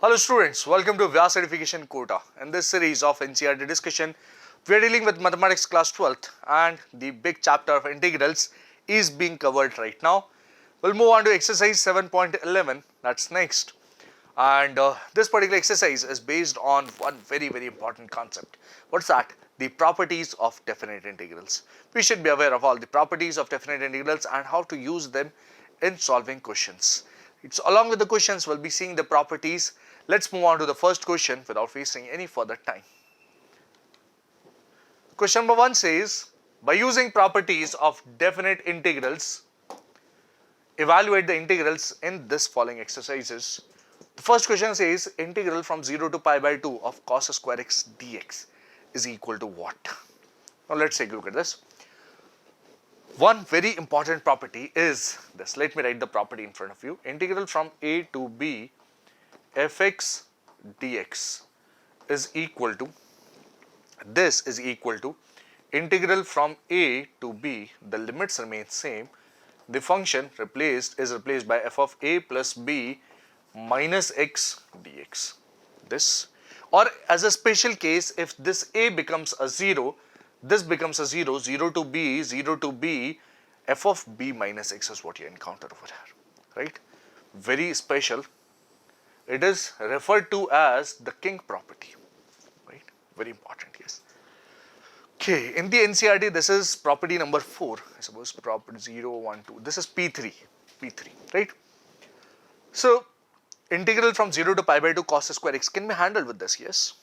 Hello students, welcome to Vyas Edification Kota. In this series of NCERT discussion, we are dealing with mathematics class 12th and the big chapter of integrals is being covered right now. We'll move on to exercise 7.11, that's next. And this particular exercise is based on one very important concept. What's that? The properties of definite integrals. We should be aware of all the properties of definite integrals and how to use them in solving questions. It's along with the questions we'll be seeing the properties. Let's move on to the first question without wasting any further time. Question number 1 says, by using properties of definite integrals, evaluate the integrals in this following exercises. The first question says integral from 0 to pi by 2 of cos square x dx is equal to what? Now let's take a look at this. One very important property is this. Let me write the property in front of you. Integral from a to b fx dx is equal to, this is equal to integral from a to b, the limits remain same, the function is replaced by f of a plus b minus x dx. This, or as a special case, if this a becomes a 0, this becomes a 0, 0 to b, f of b minus x is what you encounter over here, right? Very special. It is referred to as the king property, right? Very important, yes. Okay, in the NCERT, this is property number 4, I suppose, property 0, 1, 2. This is P3, right? So, integral from 0 to pi by 2 cos square x can be handled with this, yes?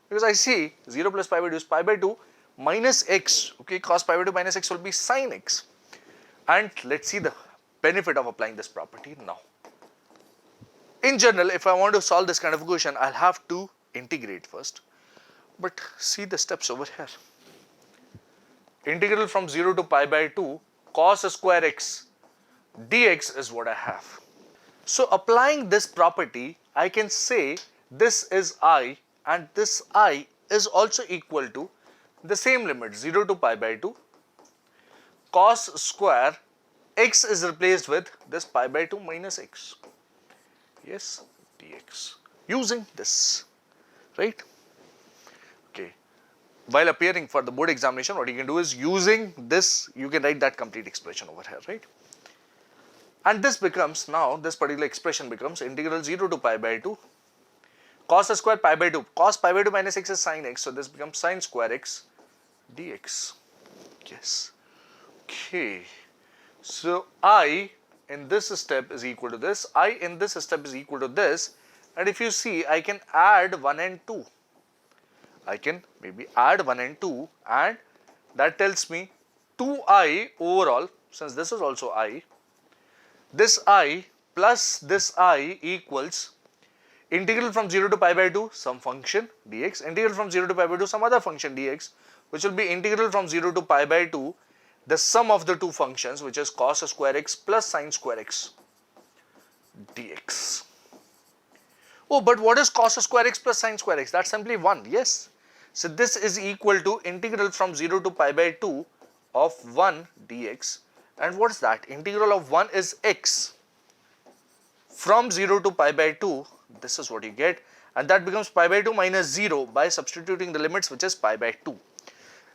Because I see 0 plus pi by 2 is pi by 2 minus x, okay, cos pi by 2 minus x will be sin x. And let's see the benefit of applying this property now. In general, if I want to solve this kind of equation, I'll have to integrate first. But see the steps over here. Integral from 0 to pi by 2 cos square x dx is what I have. So applying this property, I can say this is I and this I is also equal to the same limit 0 to pi by 2 cos square x is replaced with this pi by 2 minus x. Yes, dx, using this, right? Okay, while appearing for the board examination, what you can do is using this, you can write that complete expression over here, right? And this becomes, now this particular expression becomes integral 0 to pi by 2 cos square pi by 2, cos pi by 2 minus x is sin x, so this becomes sin square x dx. Yes, okay, so I in this step is equal to this, I in this step is equal to this, and if you see, I can add 1 and 2. I can maybe add 1 and 2, and that tells me 2i overall, since this is also I, this I plus this I equals integral from 0 to pi by 2 some function dx, integral from 0 to pi by 2 some other function dx, which will be integral from 0 to pi by 2 the sum of the two functions, which is cos square x plus sin square x dx. Oh, but what is cos square x plus sin square x? That's simply 1, yes. So this is equal to integral from 0 to pi by 2 of 1 dx. And what is that? Integral of 1 is x. From 0 to pi by 2, this is what you get. And that becomes pi by 2 minus 0 by substituting the limits, which is pi by 2.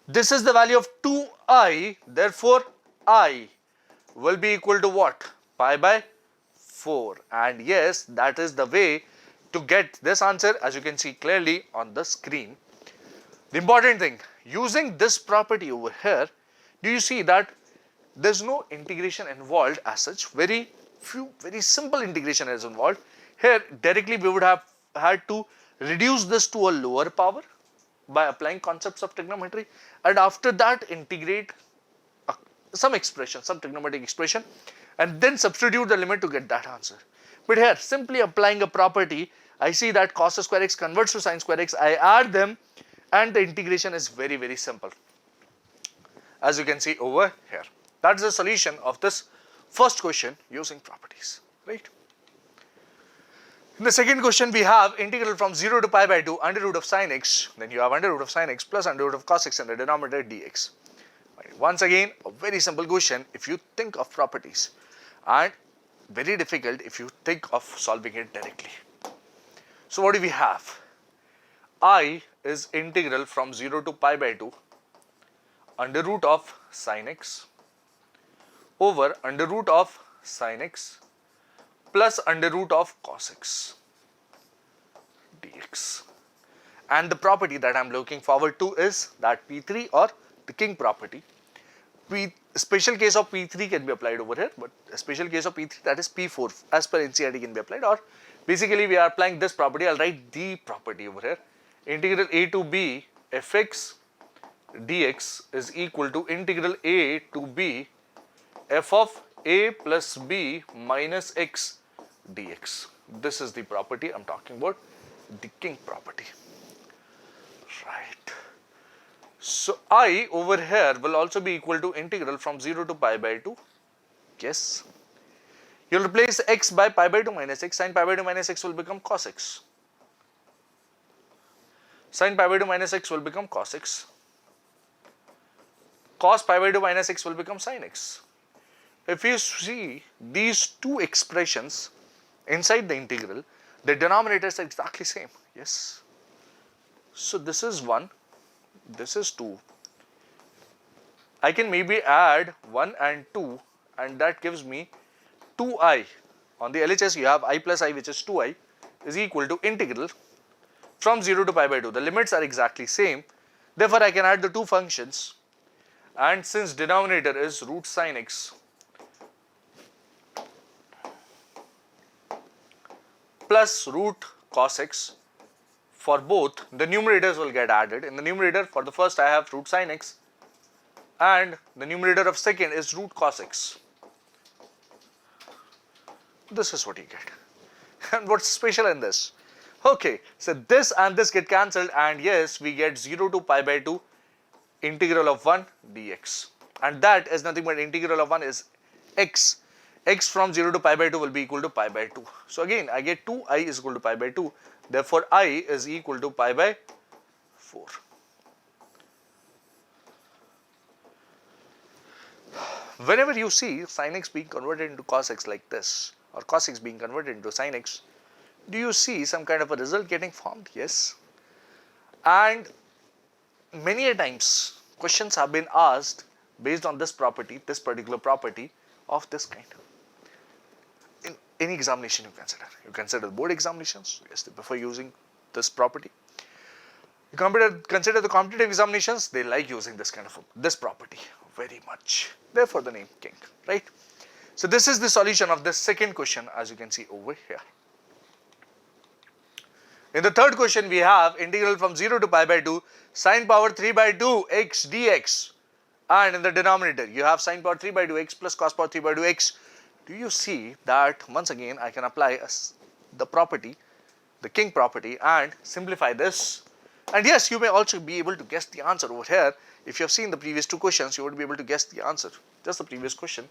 This is the value of 2i, therefore I will be equal to what? Pi by 4. And yes, that is the way to get this answer, as you can see clearly on the screen. The important thing, using this property over here, do you see that there's no integration involved as such? Very simple integration is involved. Here directly we would have had to reduce this to a lower power by applying concepts of trigonometry, and after that integrate some expression, some trigonometric expression, and then substitute the limit to get that answer. But here simply applying a property, I see that cos square x converts to sin square x, I add them, and the integration is very simple, as you can see over here. That's the solution of this first question using properties, right? In the second question, we have integral from 0 to pi by 2 under root of sin x, then you have under root of sin x plus under root of cos x in the denominator dx. Once again, a very simple question if you think of properties, and very difficult if you think of solving it directly. So what do we have? I is integral from 0 to pi by 2 under root of sin x over under root of sin x plus under root of cos x dx. And the property that I am looking forward to is that P3 or the king property. Special case of P3 can be applied over here, but a special case of P3, that is P4 as per NCERT, can be applied, or basically we are applying this property. I'll write the property over here. Integral a to b fx dx is equal to integral a to b f of a plus b minus x dx. This is the property I'm talking about, the king property. Right. So I over here will also be equal to integral from 0 to pi by 2. Yes. You'll replace x by pi by 2 minus x. Sin pi by 2 minus x will become cos x. Sin pi by 2 minus x will become cos x. Cos pi by 2 minus x will become sin x. If you see these two expressions inside the integral, the denominators are exactly same. Yes. So this is 1, this is 2. I can maybe add 1 and 2, and that gives me 2i. On the LHS you have I plus I, which is 2i, is equal to integral from 0 to pi by 2. The limits are exactly same. Therefore I can add the two functions, and since denominator is root sin x plus root cos x, for both the numerators will get added. In the numerator for the first I have root sin x, and the numerator of second is root cos x. This is what you get. And what's special in this? Okay, so this and this get cancelled, and yes, we get 0 to pi by 2 integral of 1 dx, and that is nothing but integral of 1 is x. X from 0 to pi by 2 will be equal to pi by 2. So again I get 2i is equal to pi by 2. Therefore I is equal to pi by 4. Whenever you see sin x being converted into cos x like this, or cos x being converted into sin x, do you see some kind of a result getting formed? Yes. And many a times questions have been asked based on this property, this particular property of this kind. In any examination you consider. You consider the board examinations, yes, before using this property. You consider the competitive examinations, they like using this kind of this property very much. Therefore the name king, right? So this is the solution of this second question, as you can see over here. In the third question we have integral from 0 to pi by 2 sin power 3 by 2 x dx, and in the denominator you have sin power 3 by 2 x plus cos power 3 by 2 x. Do you see that once again I can apply the property, the king property, and simplify this? And yes, you may also be able to guess the answer over here. If you have seen the previous two questions, you would be able to guess the answer. Just the previous question.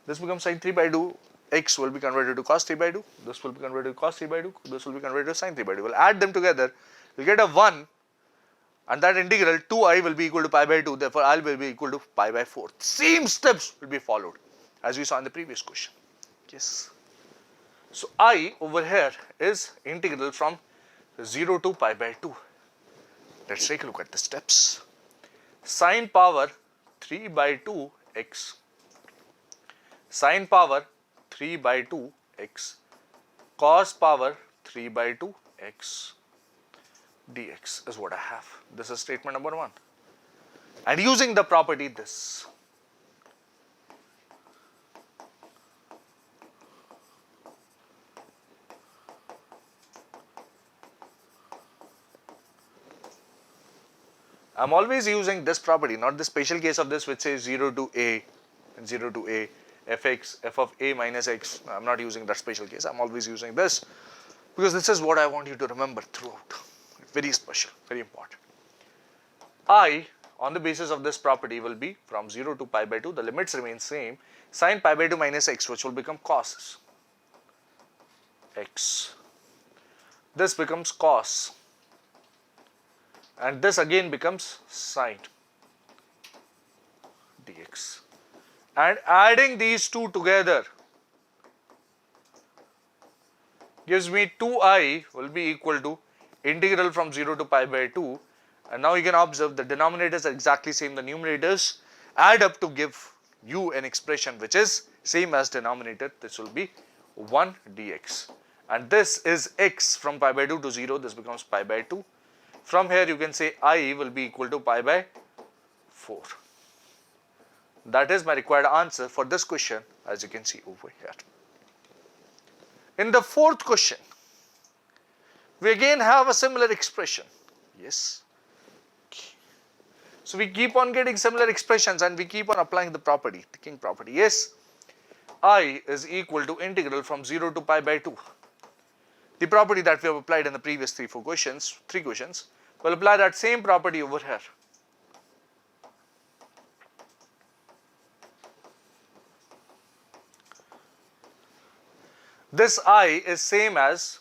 This becomes sin 3 by 2 x will be converted to cos 3 by 2. This will be converted to cos 3 by 2. This will be converted to sin 3 by 2. We'll add them together. We'll get a 1, and that integral 2i will be equal to pi by 2. Therefore, I will be equal to pi by 4. Same steps will be followed as we saw in the previous question. Yes. So I over here is integral from 0 to pi by 2. Let's take a look at the steps. Sin power 3 by 2 x, sin power 3 by 2 x, cos power 3 by 2 x dx is what I have. This is statement number 1. And using the property this, I'm always using this property, not the special case of this which says 0 to a and 0 to a fx f of a minus x. I'm not using that special case. I'm always using this because this is what I want you to remember throughout. Very special, very important. I on the basis of this property will be from 0 to pi by 2. The limits remain same. Sin pi by 2 minus x, which will become cos x. This becomes cos, and this again becomes sin dx. And adding these two together gives me 2I will be equal to integral from 0 to pi by 2, and now you can observe the denominators are exactly same, the numerators add up to give you an expression which is same as denominator. This will be 1 dx, and this is x from pi by 2 to 0, this becomes pi by 2. From here you can say I will be equal to pi by 4. That is my required answer for this question, as you can see over here. In the fourth question, we again have a similar expression. Yes. So we keep on getting similar expressions and we keep on applying the property, the king property. Yes, I is equal to integral from 0 to pi by 2. The property that we have applied in the previous three questions, we'll apply that same property over here. This I is same as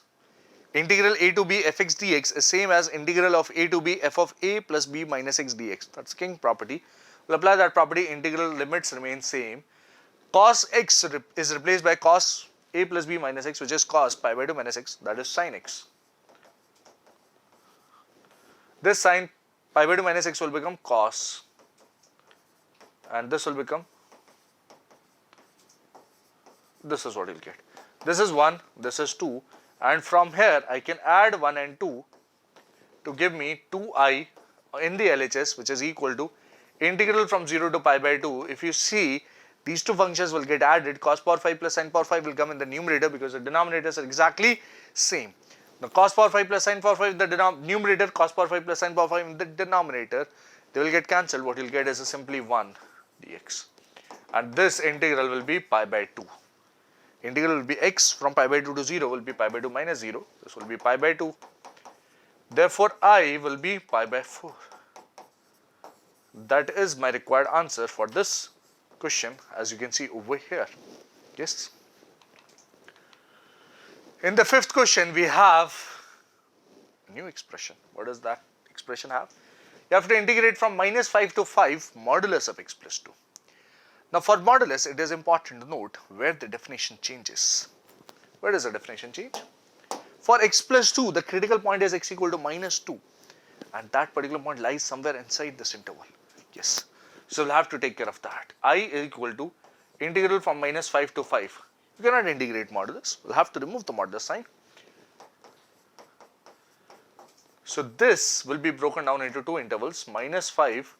integral a to b fx dx is same as integral of a to b f of a plus b minus x dx. That's king property. We'll apply that property, integral limits remain same. Cos x is replaced by cos a plus b minus x, which is cos pi by 2 minus x, that is sin x. This sin pi by 2 minus x will become cos, and this will become, this is what you'll get. This is 1, this is 2, and from here I can add 1 and 2 to give me 2I in the LHS, which is equal to integral from 0 to pi by 2. If you see, these two functions will get added, cos power 5 plus sin power 5 will come in the numerator because the denominators are exactly same. Now cos power 5 plus sin power 5 in the numerator, cos power 5 plus sin power 5 in the denominator, they will get cancelled. What you will get is a simply 1 dx, and this integral will be pi by 2. Integral will be x from pi by 2 to 0 will be pi by 2 minus 0. This will be pi by 2. Therefore, I will be pi by 4. That is my required answer for this question, as you can see over here. Yes. In the fifth question, we have a new expression. What does that expression have? You have to integrate from minus 5 to 5 modulus of x plus 2. Now for modulus, it is important to note where the definition changes. Where does the definition change? For x plus 2, the critical point is x equal to minus 2, and that particular point lies somewhere inside this interval. Yes. So we'll have to take care of that. I is equal to integral from minus 5 to 5. You cannot integrate modulus. We'll have to remove the modulus sign. So this will be broken down into two intervals, minus 5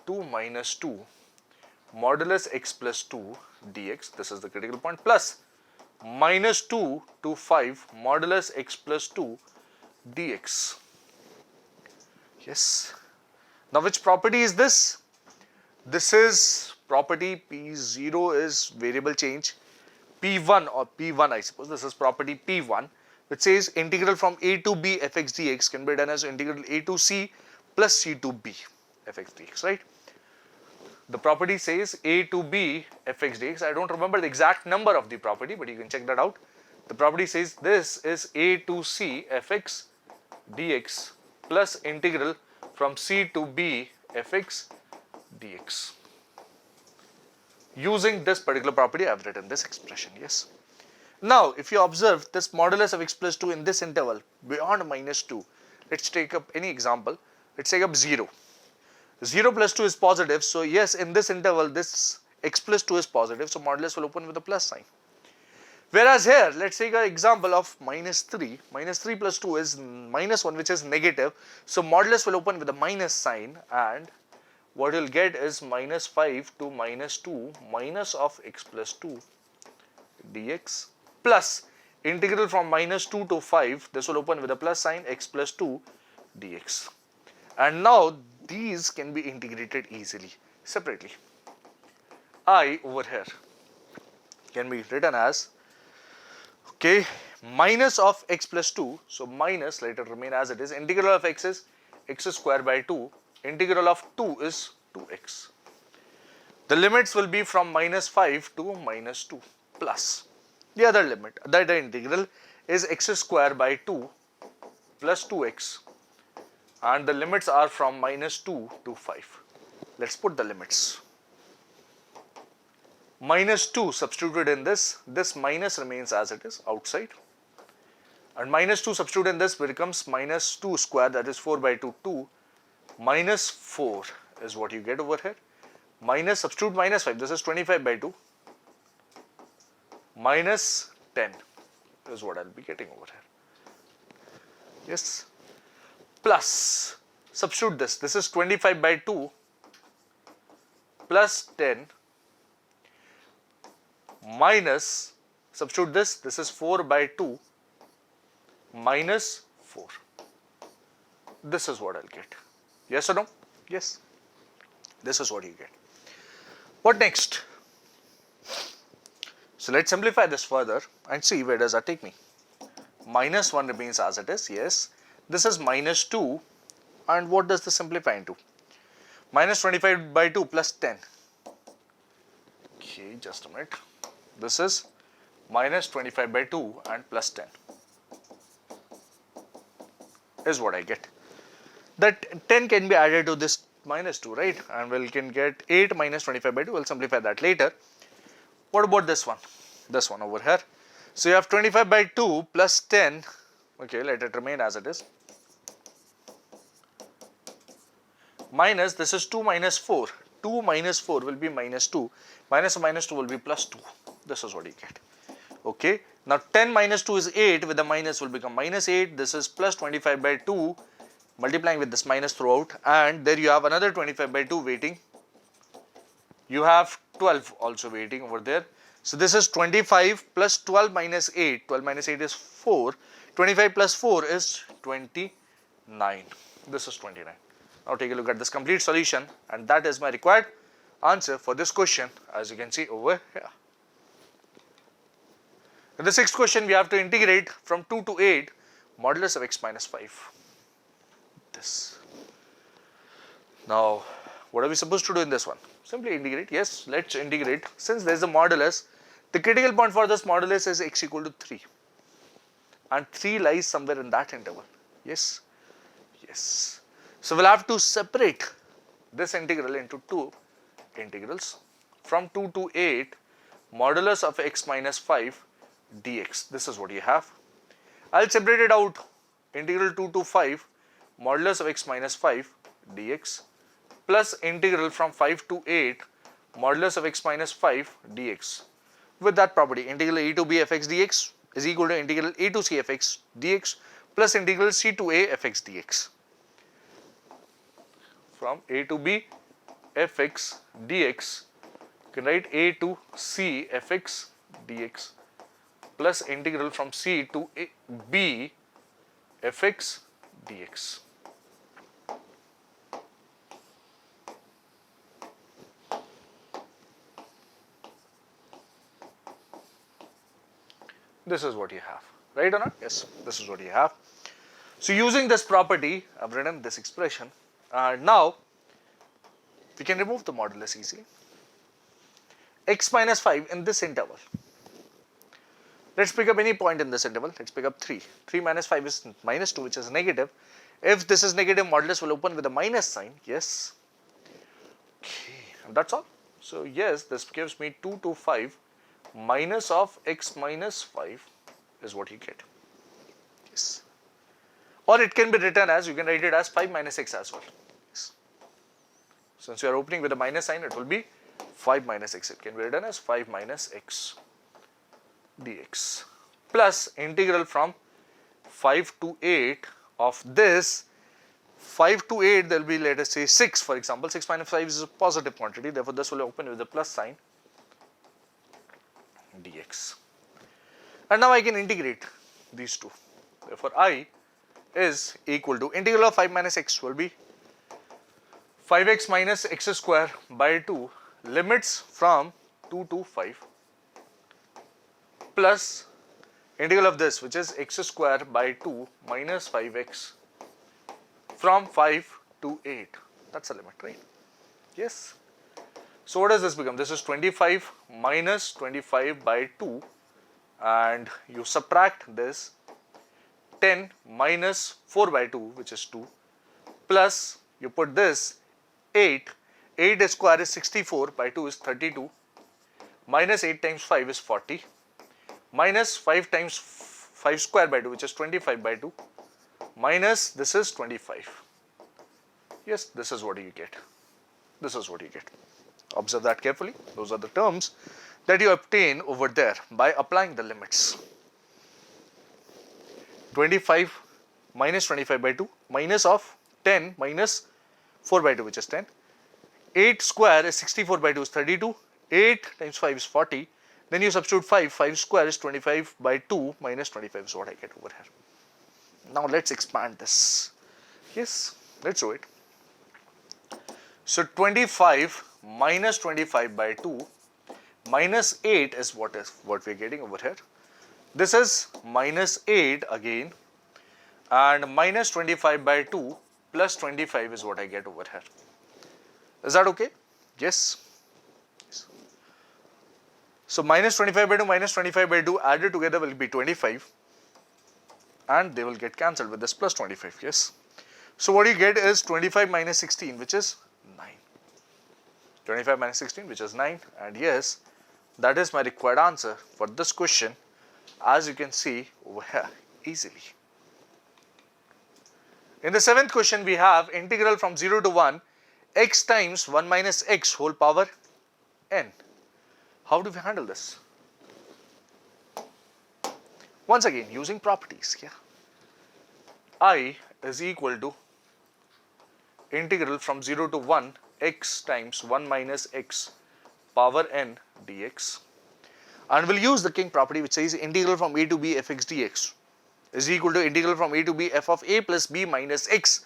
to minus 2 modulus x plus 2 dx, this is the critical point, plus minus 2 to 5 modulus x plus 2 dx. Yes. Now which property is this? This is property P0 is variable change, P1 or P1 I suppose, this is property P1, which says integral from a to b fx dx can be done as integral a to c plus c to b fx dx, right? The property says a to b fx dx. I don't remember the exact number of the property, but you can check that out. The property says this is a to c fx dx plus integral from c to b fx dx. Using this particular property, I have written this expression. Yes. Now, if you observe this modulus of x plus 2 in this interval beyond minus 2, let's take up any example. Let's take up 0. 0 plus 2 is positive, so yes, in this interval this x plus 2 is positive, so modulus will open with a plus sign. Whereas here, let's take an example of minus 3. Minus 3 plus 2 is minus 1, which is negative, so modulus will open with a minus sign, and what you'll get is minus 5 to minus 2 minus of x plus 2 dx plus integral from minus 2 to 5, this will open with a plus sign, x plus 2 dx. And now these can be integrated easily separately. I over here can be written as, okay, minus of x plus 2, so minus, let it remain as it is, integral of x is x square by 2, integral of 2 is 2x. The limits will be from minus 5 to minus 2 plus the other limit, the other integral is x square by 2 plus 2x, and the limits are from minus 2 to 5. Let's put the limits. Minus 2 substituted in this minus remains as it is outside. and minus 2 substitute in this becomes minus 2 square, that is 4 by 2, 2 minus 4 is what you get over here. Minus, substitute minus 5, this is 25 by 2 minus 10 is what I'll be getting over here. Yes, plus substitute this is 25 by 2 plus 10 minus, substitute this is 4 by 2 minus 4. This is what I'll get. Yes or no? Yes. This is what you get. What next? So let's simplify this further and see where does that take me. Minus 1 remains as it is, yes. This is minus 2, and what does this simplify into? Minus 25 by 2 plus 10. Okay, just a minute. This is minus 25 by 2 and plus 10 is what I get. That 10 can be added to this minus 2, right? And we can get 8 minus 25 by 2. We'll simplify that later. What about this one? This one over here. So you have 25 by 2 plus 10. Okay, let it remain as it is. Minus, this is 2 minus 4. 2 minus 4 will be minus 2. Minus minus 2 will be plus 2. This is what you get. Okay. Now 10 minus 2 is 8. With the minus will become minus 8. This is plus 25 by 2. Multiplying with this minus throughout. And there you have another 25 by 2 waiting. You have 12 also waiting over there. So this is 25 plus 12 minus 8. 12 minus 8 is 4. 25 plus 4 is 29. This is 29. Now take a look at this complete solution, and that is my required answer for this question, as you can see over here. In the sixth question, we have to integrate from 2 to 8 modulus of x minus 5. This. Now, what are we supposed to do in this one? Simply integrate. Yes, let's integrate. Since there is a modulus, the critical point for this modulus is x equal to 3. And 3 lies somewhere in that interval. Yes? Yes. So we'll have to separate this integral into two integrals. From 2 to 8, modulus of x minus 5 dx. This is what you have. I'll separate it out. Integral 2 to 5, modulus of x minus 5 dx, plus integral from 5 to 8, modulus of x minus 5 dx. With that property, integral a to b fx dx is equal to integral a to c fx dx plus integral c to a fx dx. From a to b fx dx, you can write a to c fx dx plus integral from c to b fx dx. This is what you have, right or not? Yes, this is what you have. So using this property, I've written this expression, and now we can remove the modulus easily. X minus 5 in this interval. Let's pick up any point in this interval. Let's pick up 3. 3 minus 5 is minus 2, which is negative. If this is negative, modulus will open with a minus sign. Yes. Okay, and that's all. So yes, this gives me 2 to 5 minus of x minus 5 is what you get. Yes. Or it can be written as, you can write it as 5 minus x as well. Yes. Since you are opening with a minus sign, it will be 5 minus x. It can be written as 5 minus x dx plus integral from 5 to 8 of this. 5 to 8, there will be, let us say, 6 for example. 6 minus 5 is a positive quantity, therefore this will open with a plus sign dx. And now I can integrate these two. Therefore I is equal to integral of 5 minus x will be 5x minus x square by 2 limits from 2 to 5 plus integral of this, which is x square by 2 minus 5x from 5 to 8. That's a limit, right? Yes. So what does this become? This is 25 minus 25 by 2, and you subtract this 10 minus 4 by 2, which is 2, plus you put this 8. 8 square is 64 by 2 is 32, minus 8 times 5 is 40, minus 5 times 5 square by 2, which is 25 by 2, minus this is 25. Yes, this is what you get. This is what you get. Observe that carefully. Those are the terms that you obtain over there by applying the limits. 25 minus 25 by 2 minus of 10 minus 4 by 2, which is 10. 8 square is 64 by 2 is 32. 8 times 5 is 40. Then you substitute 5. 5 square is 25 by 2 minus 25 is what I get over here. Now let's expand this. Yes, let's do it. So 25 minus 25 by 2 minus 8 is what we're getting over here. This is minus 8 again, and minus 25 by 2 plus 25 is what I get over here. Is that okay? Yes. So minus 25 by 2 minus 25 by 2 added together will be 25, and they will get cancelled with this plus 25. Yes. So what you get is 25 minus 16, which is 9. 25 minus 16, which is 9, and yes, that is my required answer for this question, as you can see over here easily. In the 7th question, we have integral from 0 to 1 x times 1 minus x whole power n. How do we handle this? Once again, using properties. Yeah. I is equal to integral from 0 to 1 x times 1 minus x power n dx, and we'll use the king property, which says integral from a to b fx dx is equal to integral from a to b f of a plus b minus x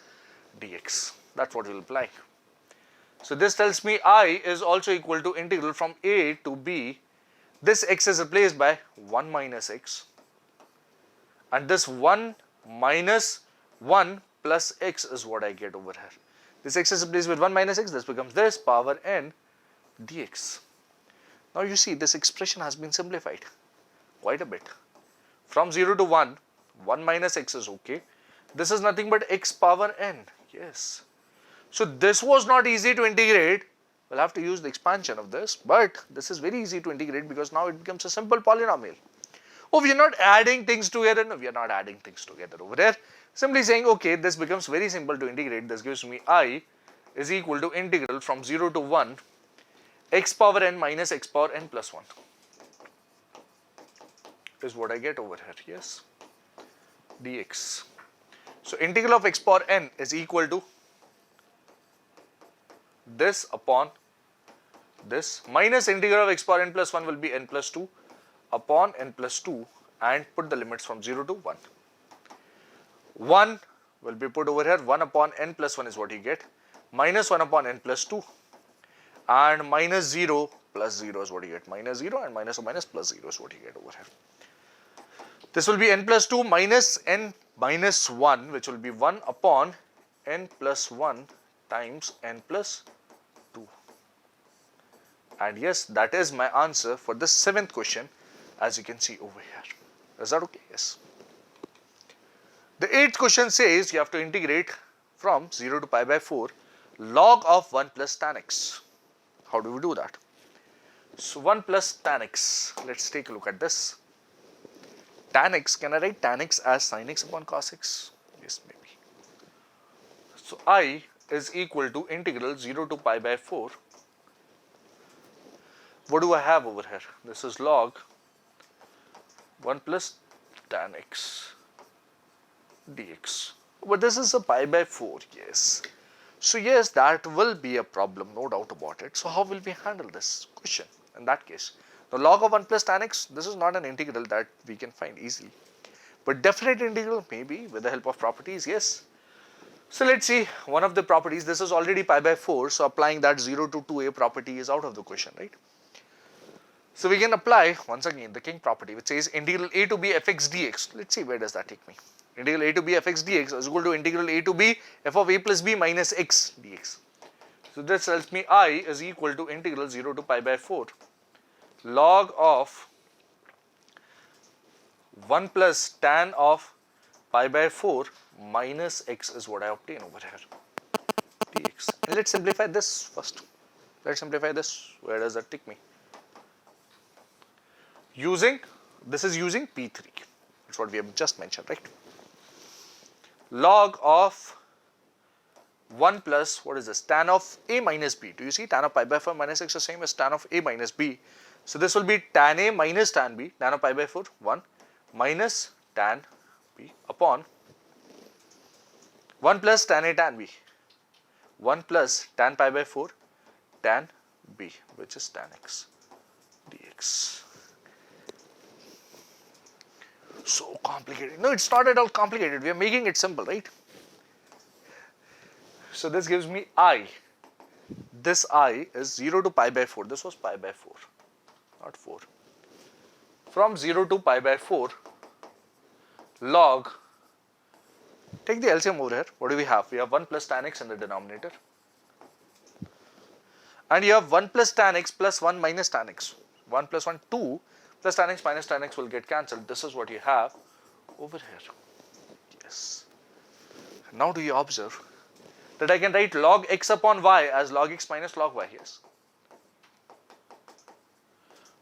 dx. That's what we'll apply. So this tells me I is also equal to integral from a to b. This x is replaced by 1 minus x, and this 1 minus 1 plus x is what I get over here. This x is replaced with 1 minus x, this becomes this power n dx. Now you see this expression has been simplified quite a bit. From 0 to 1, 1 minus x is okay. This is nothing but x power n. Yes. So this was not easy to integrate. We'll have to use the expansion of this, but this is very easy to integrate because now it becomes a simple polynomial. Oh, we are not adding things together. No, we are not adding things together over here. Simply saying, okay, this becomes very simple to integrate. This gives me I is equal to integral from 0 to 1 x power n minus x power n plus 1 is what I get over here. Yes, dx. So integral of x power n is equal to this upon this minus integral of x power n plus 1 will be n plus 2 upon n plus 2, and put the limits from 0 to 1. 1 will be put over here. 1 upon n plus 1 is what you get, minus 1 upon n plus 2, and minus 0 plus 0 is what you get. Minus 0 and minus of minus plus 0 is what you get over here. This will be n plus 2 minus n minus 1, which will be 1 upon n plus 1 times n plus 2. And yes, that is my answer for the 7th question, as you can see over here. Is that okay? Yes. The 8th question says you have to integrate from 0 to pi by 4 log of 1 plus tan x. How do we do that? So 1 plus tan x, let's take a look at this. Tan x, can I write tan x as sin x upon cos x? Yes, maybe. So I is equal to integral 0 to pi by 4. What do I have over here? This is log 1 plus tan x dx. But this is a pi by 4, yes. So yes, that will be a problem, no doubt about it. So how will we handle this question in that case? The log of 1 plus tan x, this is not an integral that we can find easily. But definite integral, maybe with the help of properties, yes. So let's see one of the properties. This is already pi by 4, so applying that 0 to 2a property is out of the question, right? So we can apply once again the king property, which says integral a to b fx dx. Let's see, where does that take me? Integral a to b fx dx is equal to integral a to b f of a plus b minus x dx. So this tells me I is equal to integral 0 to pi by 4 log of 1 plus tan of pi by 4 minus x is what I obtain over here, dx. And let's simplify this first. Let's simplify this. Where does that take me? This is using P3. That's what we have just mentioned, right? Log of 1 plus, what is this? Tan of a minus b. Do you see tan of pi by 4 minus x is the same as tan of a minus b. So this will be tan a minus tan b, tan of pi by 4, 1 minus tan b upon 1 plus tan a tan b, 1 plus tan pi by 4 tan b, which is tan x dx. So complicated. No, it's not at all complicated. We are making it simple, right? So this gives me I. This I is 0 to pi by 4. This was pi by 4, not 4. From 0 to pi by 4 log, take the LCM over here. What do we have? We have 1 plus tan x in the denominator. And you have 1 plus tan x plus 1 minus tan x. 1 plus 1, 2 plus tan x minus tan x will get cancelled. This is what you have over here. Yes. Now do you observe that I can write log x upon y as log x minus log y? Yes.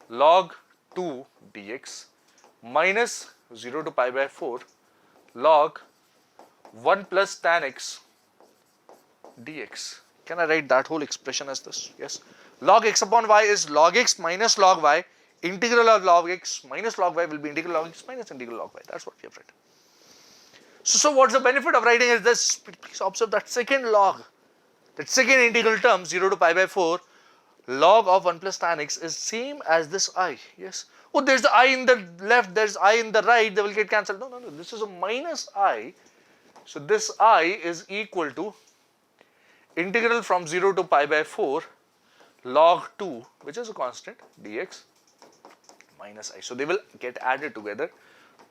Log 2 dx minus 0 to pi by 4 log 1 plus tan x dx. Can I write that whole expression as this? Yes. Log x upon y is log x minus log y. Integral of log x minus log y will be integral log x minus integral log y. That's what we have written. So what's the benefit of writing is this? Please observe that second log, that second integral term 0 to pi by 4 log of 1 plus tan x is same as this I. Yes. Oh, there's the I in the left, there's I in the right, they will get cancelled. No, this is a minus I. So this I is equal to integral from 0 to pi by 4 log 2, which is a constant, dx minus I. So they will get added together.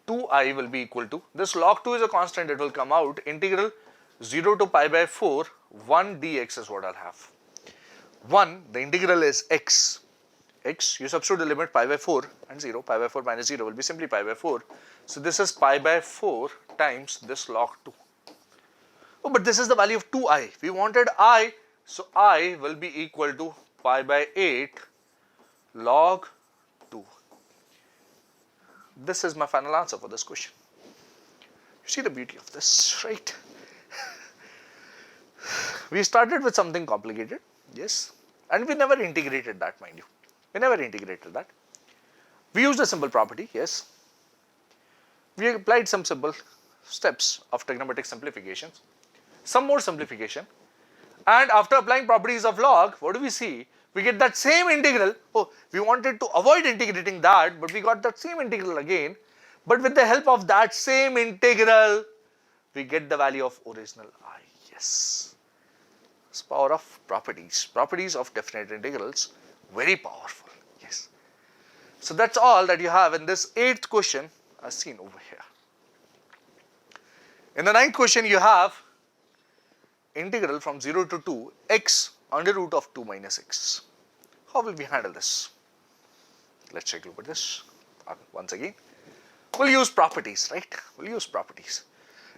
2I will be equal to, this log 2 is a constant, it will come out, integral 0 to pi by 4, 1 dx is what I'll have. 1, the integral is x. X, you substitute the limit pi by 4 and 0, pi by 4 minus 0 will be simply pi by 4. So this is pi by 4 times this log 2. Oh, but this is the value of 2I. We wanted I, so I will be equal to pi by 8 log 2. This is my final answer for this question. You see the beauty of this, right? We started with something complicated, yes, and we never integrated that, mind you. We never integrated that. We used a simple property, yes. We applied some simple steps of trigonometric simplifications, some more simplification, and after applying properties of log, what do we see? We get that same integral. Oh, we wanted to avoid integrating that, but we got that same integral again. But with the help of that same integral, we get the value of original I. Yes. It's power of properties. Properties of definite integrals. Very powerful. Yes. So that's all that you have in this 8th question as seen over here. In the 9th question, you have integral from 0 to 2 x under root of 2 minus x. How will we handle this? Let's take a look at this once again. We'll use properties, right? We'll use properties.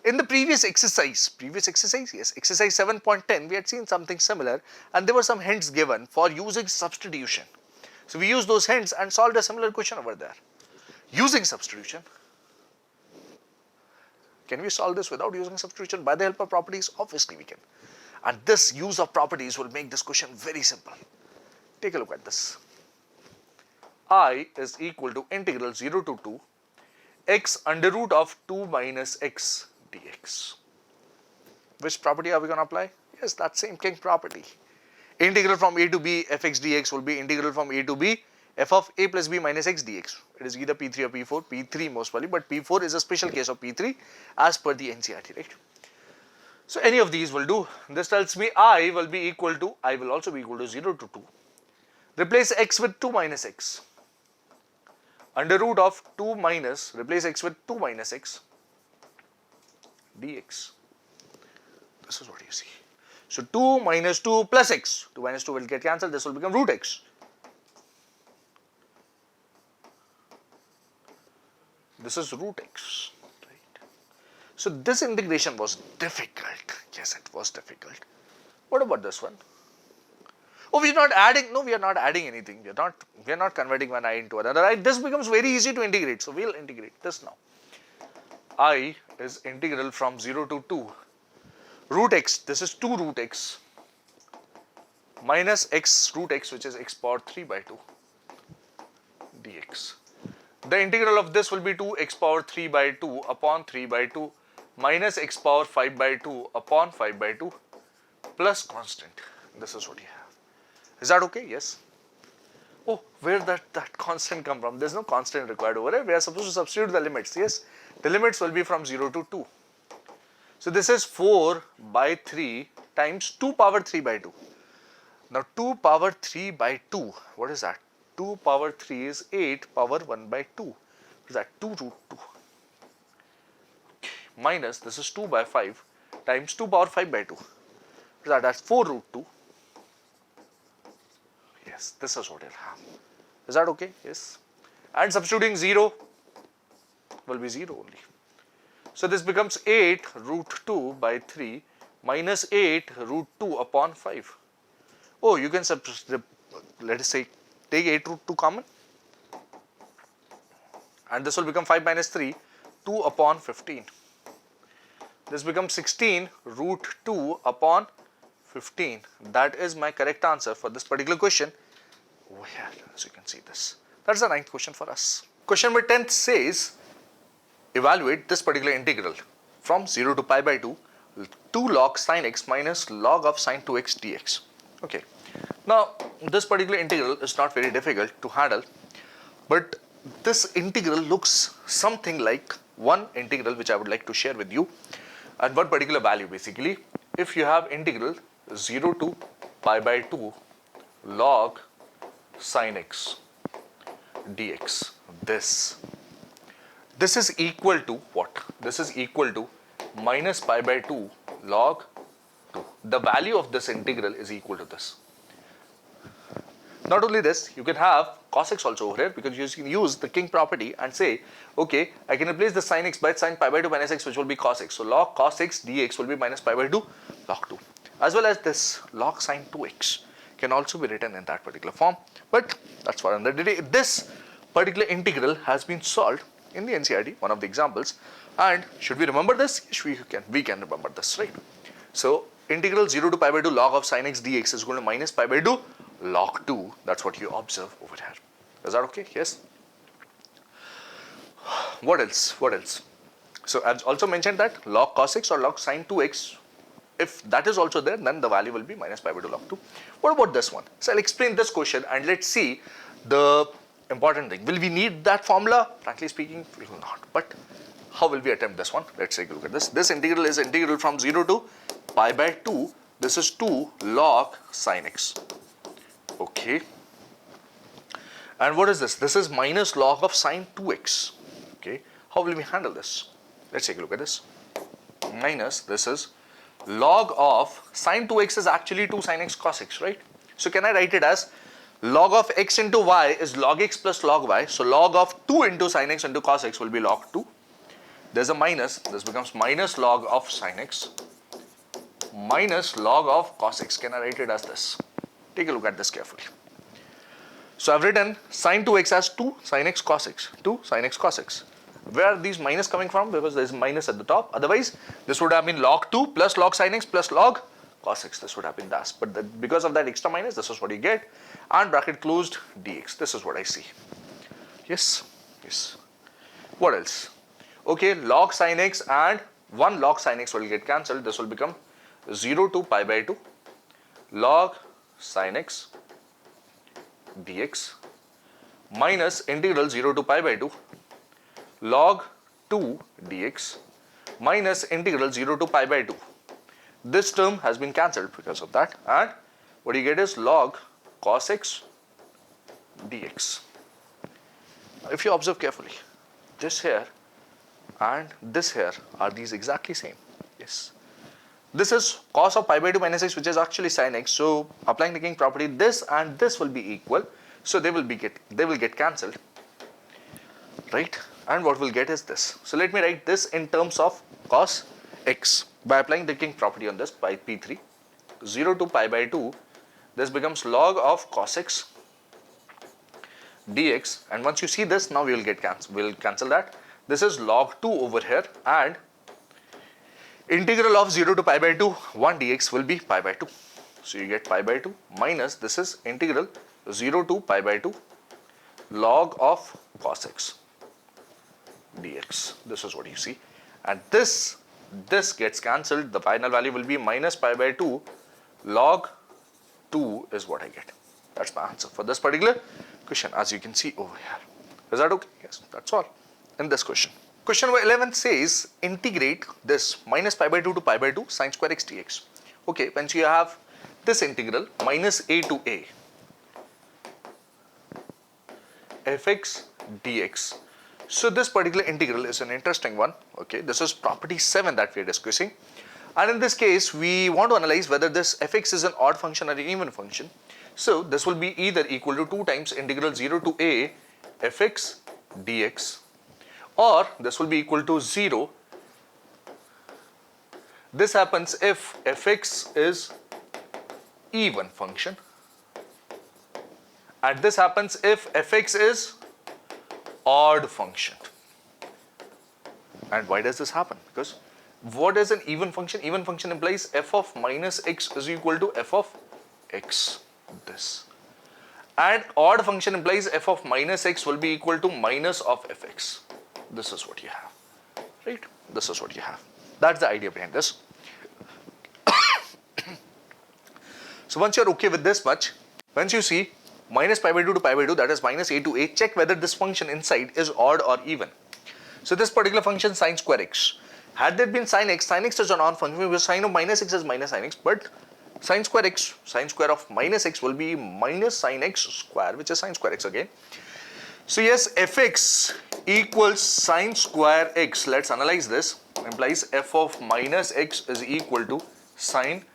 In the previous exercise, yes, exercise 7.10, we had seen something similar and there were some hints given for using substitution. So we used those hints and solved a similar question over there. Using substitution. Can we solve this without using substitution? By the help of properties? Obviously we can. And this use of properties will make this question very simple. Take a look at this. I is equal to integral 0 to 2 x under root of 2 minus x dx. Which property are we going to apply? Yes, that same king property. Integral from a to b fx dx will be integral from a to b f of a plus b minus x dx. It is either P3 or P4, P3 most probably, but P4 is a special case of P3 as per the NCERT, right? So any of these will do. This tells me I will be equal to, I will also be equal to 0 to 2. Replace x with 2 minus x. Under root of 2 minus, replace x with 2 minus x dx. This is what you see. So 2 minus 2 plus x. 2 minus 2 will get cancelled. This will become root x. This is root x. Right. So this integration was difficult. Yes, it was difficult. What about this one? Oh, we are not adding. No, we are not adding anything. We are not converting one I into another I. This becomes very easy to integrate. So we'll integrate this now. I is integral from 0 to 2 root x, this is 2 root x minus x root x, which is x power 3 by 2 dx. The integral of this will be 2 x power 3 by 2 upon 3 by 2 minus x power 5 by 2 upon 5 by 2 plus constant. This is what you have. Is that okay? Yes. Oh, where that constant come from? There's no constant required over here. We are supposed to substitute the limits. Yes, the limits will be from 0 to 2. So this is 4 by 3 times 2 power 3 by 2. Now 2 power 3 by 2, what is that? 2 power 3 is 8 power 1 by 2. What is that? 2 root 2. Okay. Minus, this is 2 by 5 times 2 power 5 by 2. What is that? That's 4 root 2. Yes, this is what it'll have. Is that okay? Yes. And substituting 0 will be 0 only. So this becomes 8 root 2 by 3 minus 8 root 2 upon 5. Oh, you can let us say take 8 root 2 common, and this will become 5 minus 3, 2 upon 15. This becomes 16 root 2 upon 15. That is my correct answer for this particular question over here. As you can see this. That's the 9th question for us. Question number 10 says, evaluate this particular integral from 0 to pi by 2, 2 log sin x minus log of sin 2x dx. Okay. Now, this particular integral is not very difficult to handle, but this integral looks something like one integral which I would like to share with you at one particular value. Basically, if you have integral 0 to pi by 2 log sin x dx, this is equal to what? This is equal to minus pi by 2 log 2. The value of this integral is equal to this. Not only this, you can have cos x also over here, because you can use the king property and say, okay, I can replace the sin x by sin pi by 2 minus x, which will be cos x. So log cos x dx will be minus pi by 2 log 2. As well as this log sin 2x can also be written in that particular form. But that's for another day. This particular integral has been solved in the NCERT, one of the examples. And should we remember this? Yes, we can remember this, right? So integral 0 to pi by 2 log of sin x dx is equal to minus pi by 2 log 2. That's what you observe over here. Is that okay? Yes. What else? What else? So I've also mentioned that log cos x or log sin 2x, if that is also there, then the value will be minus pi by 2 log 2. What about this one? So I'll explain this question and let's see the important thing. Will we need that formula? Frankly speaking, we will not. But how will we attempt this one? Let's take a look at this. This integral is integral from 0 to pi by 2. This is 2 log sin x. Okay. And what is this? This is minus log of sin 2x. Okay. How will we handle this? Let's take a look at this. Minus, this is log of sin 2x is actually 2 sin x cos x, right? So can I write it as log of x into y is log x plus log y. So log of 2 into sin x into cos x will be log 2. There's a minus. This becomes minus log of sin x minus log of cos x. Can I write it as this? Take a look at this carefully. So I've written sin 2x as 2 sin x cos x. 2 sin x cos x. Where are these minus coming from? Because there is minus at the top. Otherwise, this would have been log 2 plus log sin x plus log cos x. This would have been das. But because of that extra minus, this is what you get. And bracket closed dx. This is what I see. Yes. Yes. What else? Okay, log sin x and 1 log sin x will get cancelled. This will become 0 to pi by 2 log sin x dx minus integral 0 to pi by 2 log 2 dx minus integral 0 to pi by 2. This term has been cancelled because of that, and what you get is log cos x dx. If you observe carefully, this here and this here are these exactly same. Yes. This is cos of pi by 2 minus x, which is actually sin x. So applying the king property, this and this will be equal. So they will get cancelled, right? And what we'll get is this. So let me write this in terms of cos x by applying the king property on this by P3. 0 to pi by 2, this becomes log of cos x dx. And once you see this, now we'll cancel that. This is log 2 over here, and integral of 0 to pi by 2 1 dx will be pi by 2. So you get pi by 2 minus this is integral 0 to pi by 2 log of cos x dx. This is what you see, and this gets cancelled. The final value will be minus pi by 2 log 2 is what I get. That's my answer for this particular question, as you can see over here. Is that okay? Yes, that's all in this question. Question number 11 says integrate this minus pi by 2 to pi by 2 sine square x dx. Okay, once you have this integral minus a to a fx dx. So this particular integral is an interesting one. Okay, this is property 7 that we are discussing, and in this case we want to analyze whether this fx is an odd function or an even function. So this will be either equal to 2 times integral 0 to a fx dx, or this will be equal to 0. This happens if fx is even function, and this happens if fx is odd function. And why does this happen? Because what is an even function? Even function implies f of minus x is equal to f of x, this. And odd function implies f of minus x will be equal to minus of fx. This is what you have, right? This is what you have. That's the idea behind this. So once you're okay with this much, once you see minus pi by 2 to pi by 2, that is minus a to a, check whether this function inside is odd or even. So this particular function sine square x, had there been sine x is an odd function because sine of minus x is minus sine x, but sine square x, sine square of minus x will be minus sine x square, which is sine square x again. So yes, fx equals sine square x. Let's analyze this. Implies f of minus x is equal to sine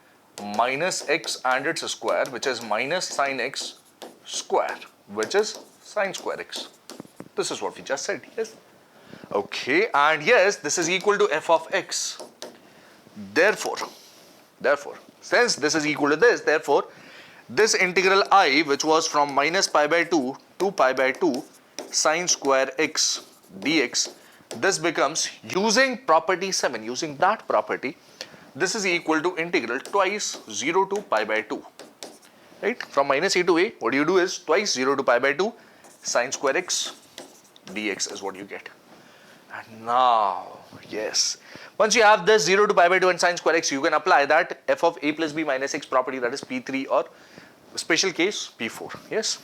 minus x and its square, which is minus sine x square, which is sine square x. This is what we just said. Yes. Okay, and yes, this is equal to f of x. Therefore, since this is equal to this, therefore, this integral I, which was from minus pi by 2 to pi by 2 sine square x dx, this becomes, using property 7, using that property, this is equal to integral twice 0 to pi by 2. Right? From minus a to a, what you do is twice 0 to pi by 2 sine square x dx is what you get. And now, yes, once you have this 0 to pi by 2 and sine square x, you can apply that f of a plus b minus x property, that is P3, or special case P4. Yes,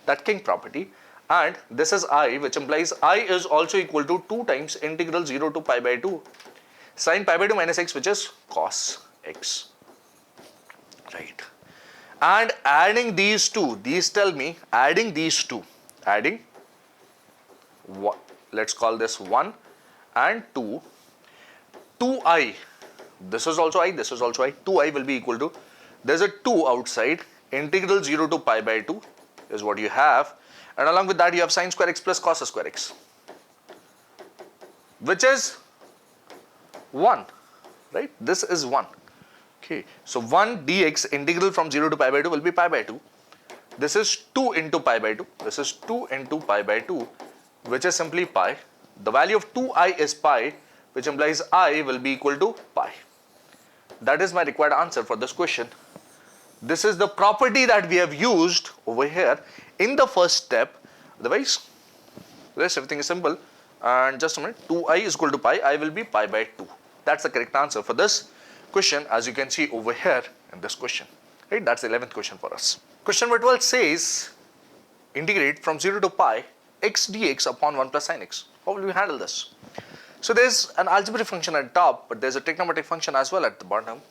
that king property. And this is I, which implies I is also equal to 2 times integral 0 to pi by 2 sine pi by 2 minus x, which is cos x. Right. And adding these two, these tell me, adding these two, adding what, let's call this 1 and 2, 2i, this is also I, this is also I, 2i will be equal to, there's a 2 outside, integral 0 to pi by 2 is what you have, and along with that you have sine square x plus cos square x, which is 1, right? This is 1. Okay, so 1 dx integral from 0 to pi by 2 will be pi by 2. This is 2 into pi by 2. This is 2 into pi by 2, which is simply pi. The value of 2i is pi, which implies I will be equal to pi. That is my required answer for this question. This is the property that we have used over here in the first step. Otherwise, rest everything is simple. And just a minute, 2i is equal to pi, I will be pi by 2. That's the correct answer for this question, as you can see over here in this question. Right? That's the 11th question for us. Question number 12 says, integrate from 0 to pi x dx upon 1 plus sine x. How will we handle this? So there's an algebraic function at the top, but there's a trigonometric function as well at the bottom.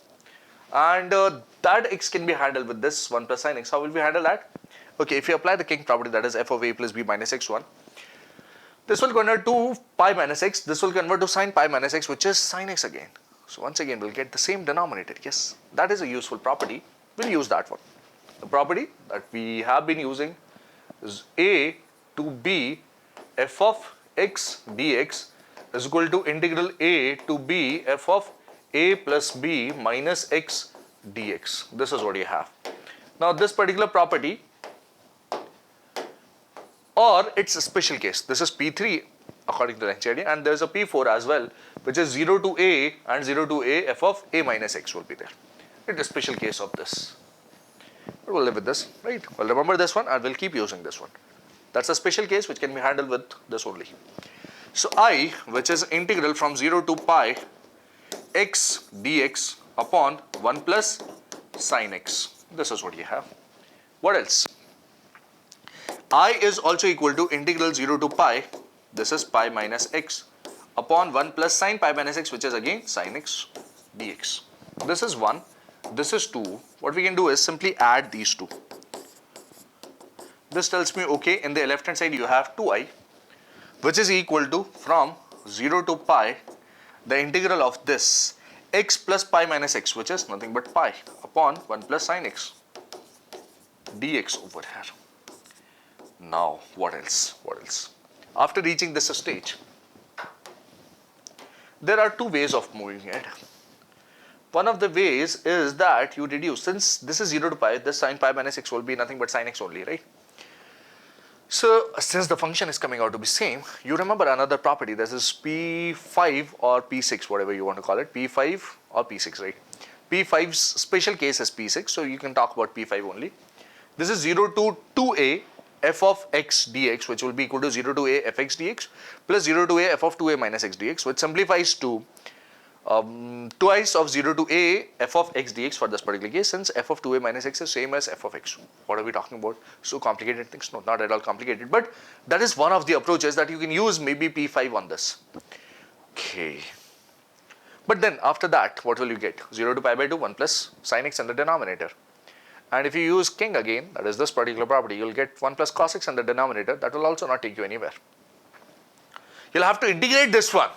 And that x can be handled with this 1 plus sine x. How will we handle that? Okay, if you apply the king property, that is f of a plus b minus x1, this will convert to pi minus x, this will convert to sine pi minus x, which is sine x again. So once again, we'll get the same denominator. Yes, that is a useful property. We'll use that one. The property that we have been using is a to b f of x dx is equal to integral a to b f of a plus b minus x dx. This is what you have. Now this particular property, or it's a special case, this is P3 according to the NCERT, and there's a P4 as well, which is 0 to a and 0 to a f of a minus x will be there. It's a special case of this. But we'll live with this, right? Well, remember this one and we'll keep using this one. That's a special case which can be handled with this only. So I, which is integral from 0 to pi x dx upon 1 plus sine x. This is what you have. What else? I is also equal to integral 0 to pi, this is pi minus x, upon 1 plus sine pi minus x, which is again sine x dx. This is 1, this is 2. What we can do is simply add these two. This tells me, okay, in the left hand side you have 2i, which is equal to from 0 to pi, the integral of this x plus pi minus x, which is nothing but pi, upon 1 plus sine x dx over here. Now, what else? What else? After reaching this stage, there are two ways of moving it. One of the ways is that you reduce, since this is 0 to pi, this sine pi minus x will be nothing but sine x only, right? So, since the function is coming out to be same, you remember another property, this is P5 or P6, whatever you want to call it, P5 or P6, right? P5's special case is P6, so you can talk about P5 only. This is 0 to 2a f of x dx, which will be equal to 0 to a fx dx plus 0 to a f of 2a minus x dx, which simplifies to twice of 0 to a f of x dx for this particular case, since f of 2a minus x is same as f of x. What are we talking about? So complicated things? No, not at all complicated, but that is one of the approaches that you can use, maybe P5 on this. Okay. But then after that, what will you get? 0 to pi by 2, 1 plus sine x in the denominator. And if you use king again, that is this particular property, you'll get 1 plus cos x in the denominator. That will also not take you anywhere. You'll have to integrate this one.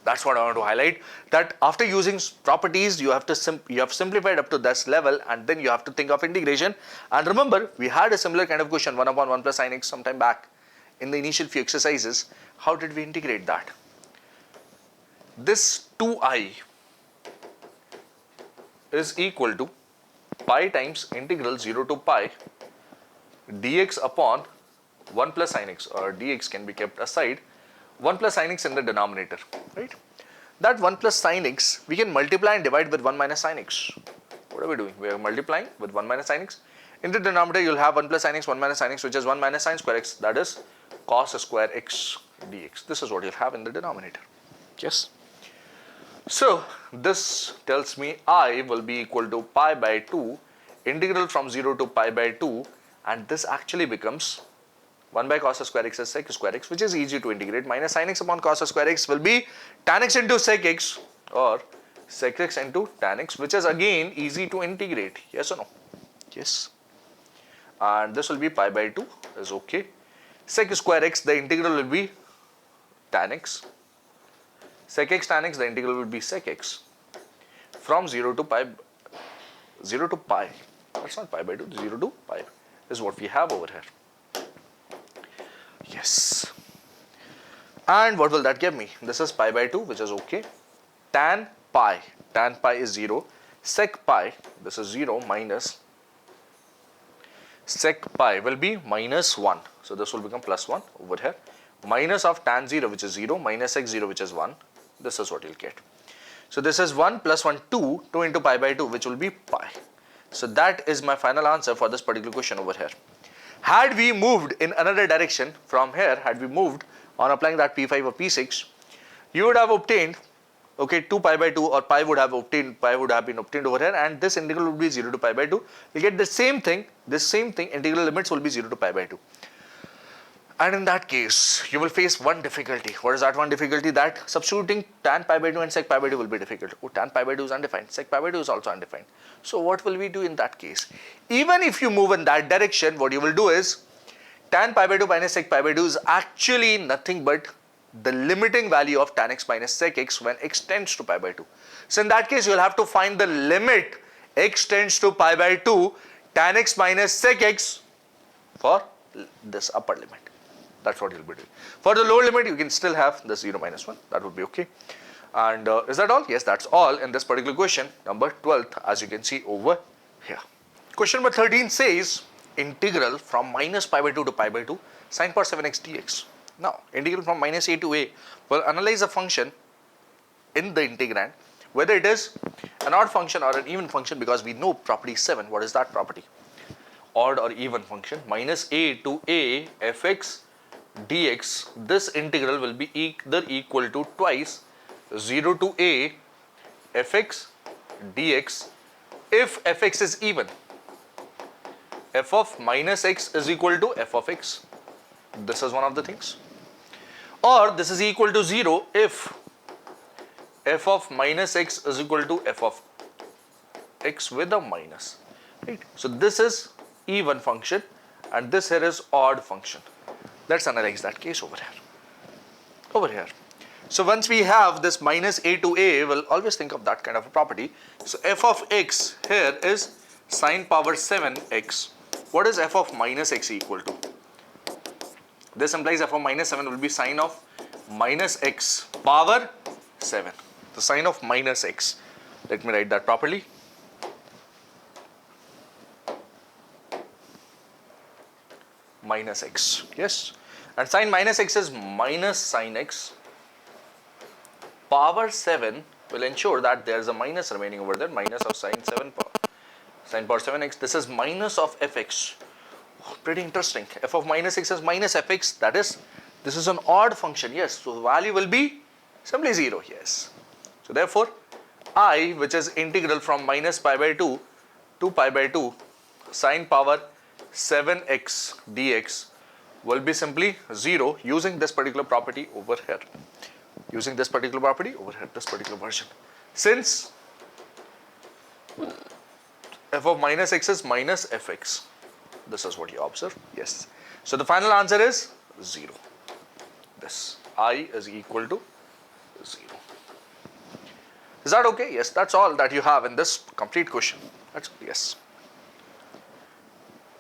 That's what I want to highlight, that after using properties, you have simplified up to this level, and then you have to think of integration. And remember, we had a similar kind of question, 1 upon 1 plus sine x sometime back in the initial few exercises. How did we integrate that? This 2i is equal to pi times integral 0 to pi dx upon 1 plus sine x, or dx can be kept aside, 1 plus sine x in the denominator, right? That 1 plus sine x, we can multiply and divide with 1 minus sine x. What are we doing? We are multiplying with 1 minus sine x. In the denominator, you will have 1 plus sine x, 1 minus sine x, which is 1 minus sine square x, that is cos square x dx. This is what you'll have in the denominator. Yes. So, this tells me I will be equal to pi by 2, integral from 0 to pi by 2, and this actually becomes 1 by cos square x is sec square x, which is easy to integrate, minus sin x upon cos square x will be tan x into sec x, or sec x into tan x, which is again easy to integrate. Yes or no? Yes. And this will be pi by 2 is okay. Sec square x, the integral will be tan x. Sec x tan x, the integral will be sec x from 0 to pi. That's not pi by 2, 0 to pi is what we have over here. Yes. And what will that give me? This is pi by 2, which is okay. Tan pi is 0. Sec pi, this is 0 minus sec pi will be minus 1. So this will become plus 1 over here. Minus of tan 0, which is 0, minus sec 0, which is 1. This is what you'll get. So this is 1 plus 1, 2, 2 into pi by 2, which will be pi. So that is my final answer for this particular question over here. Had we moved in another direction from here, had we moved on applying that P5 or P6, you would have obtained, okay, 2 pi by 2, or pi would have been obtained over here, and this integral would be 0 to pi by 2. You get the same thing, integral limits will be 0 to pi by 2. And in that case, you will face one difficulty. What is that one difficulty? That substituting tan pi by 2 and sec pi by 2 will be difficult. Oh, tan pi by 2 is undefined, sec pi by 2 is also undefined. So what will we do in that case? Even if you move in that direction, what you will do is, tan pi by 2 minus sec pi by 2 is actually nothing but the limiting value of tan x minus sec x when x tends to pi by 2. So in that case, you will have to find the limit x tends to pi by 2, tan x minus sec x for this upper limit. That's what you'll be doing. For the lower limit, you can still have the 0 minus 1. That would be okay. And is that all? Yes, that's all in this particular question, number 12th, as you can see over here. Question number 13 says, integral from minus pi by 2 to pi by 2, sine power 7x dx. Now, integral from minus a to a will analyze a function in the integrand, whether it is an odd function or an even function, because we know property 7. What is that property? Odd or even function, minus a to a fx dx. This integral will be either equal to twice 0 to a fx dx if fx is even. F of minus x is equal to f of x. This is one of the things. Or this is equal to 0 if f of minus x is equal to f of x with a minus. Right? So this is even function and this here is odd function. Let's analyze that case over here. Over here. So once we have this minus a to a, we'll always think of that kind of a property. So f of x here is sine power 7x. What is f of minus x equal to? This implies f of minus 7 will be sine of minus x power 7. The sine of minus x. Let me write that properly. Minus x. Yes. And sine minus x is minus sine x. Power 7 will ensure that there is a minus remaining over there. Minus of sine 7 power. Sine power 7x. This is minus of fx. Oh, pretty interesting. F of minus x is minus fx. That is, this is an odd function. Yes. So the value will be simply 0. Yes. So therefore, I, which is integral from minus pi by 2 to pi by 2 sine power 7x dx will be simply 0 using this particular property over here. Using this particular property over here, this particular version. Since f of minus x is minus fx. This is what you observe. Yes. So the final answer is 0. This I is equal to 0. Is that okay? Yes, that's all that you have in this complete question. That's yes.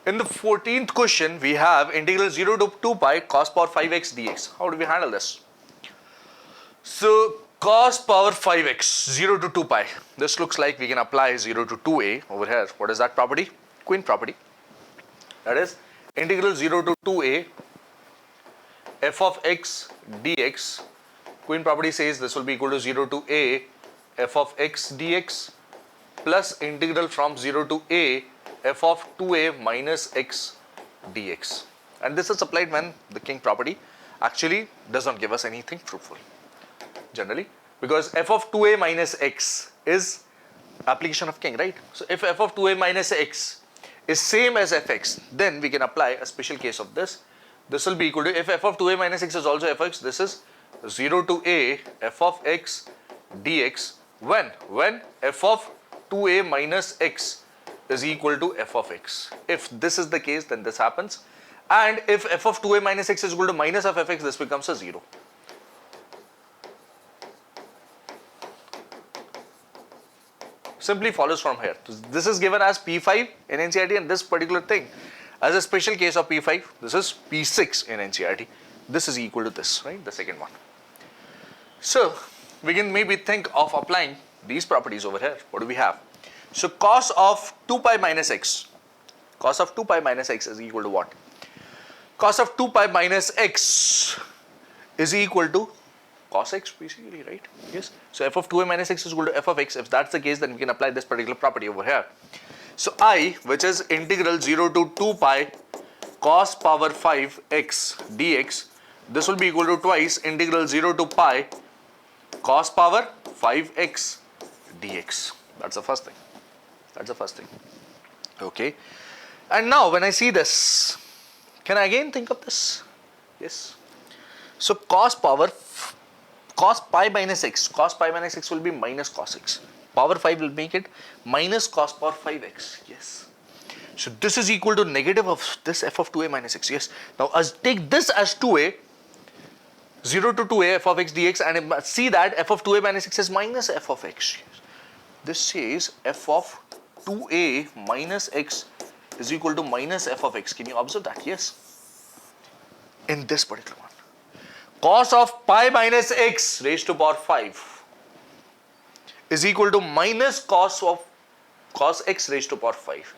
In the 14th question, we have integral 0 to 2 pi cos power 5x dx. How do we handle this? So cos power 5x, 0 to 2 pi. This looks like we can apply 0 to 2a over here. What is that property? Queen property. That is integral 0 to 2a f of x dx. Queen property says this will be equal to 0 to a f of x dx plus integral from 0 to a f of 2a minus x dx. And this is applied when the king property actually does not give us anything fruitful generally, because f of 2a minus x is application of king, right? So if f of 2a minus x is same as fx, then we can apply a special case of this. This will be equal to, if f of 2a minus x is also fx, this is 0 to a f of x dx when f of 2a minus x is equal to f of x. If this is the case, then this happens. And if f of 2a minus x is equal to minus of fx, this becomes a 0. Simply follows from here. This is given as P5 in NCERT, and this particular thing as a special case of P5, this is P6 in NCERT. This is equal to this, right? The second one. So we can maybe think of applying these properties over here. What do we have? So cos of 2 pi minus x. Cos of 2 pi minus x is equal to what? Cos of 2 pi minus x is equal to cos x basically, right? Yes. So f of 2a minus x is equal to f of x. If that's the case, then we can apply this particular property over here. So I, which is integral 0 to 2 pi cos power 5x dx, this will be equal to twice integral 0 to pi cos power 5x dx. That's the first thing. That's the first thing. Okay. And now when I see this, can I again think of this? Yes. So cos pi minus x. Cos pi minus x will be minus cos x. Power 5 will make it minus cos power 5x. Yes. So this is equal to negative of this f of 2a minus x. Yes. Now as take this as 2a, 0 to 2a f of x dx, and see that f of 2a minus x is minus f of x. This says f of 2a minus x is equal to minus f of x. Can you observe that? Yes. In this particular one, cos of pi minus x raised to power 5 is equal to minus cos x raised to power 5.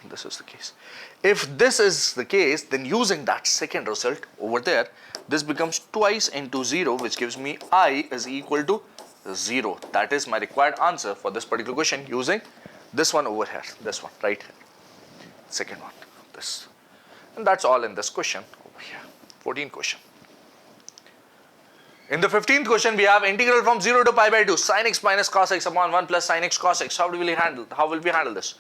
this is the case. If this is the case, then using that second result over there, this becomes twice into 0, which gives me I is equal to 0. That is my required answer for this particular question using this one over here, this one right here, second one, this. And that's all in this question over here, 14th question. In the 15th question, we have integral from 0 to pi by 2 sin x minus cos x upon 1 plus sin x cos x. How will we handle this?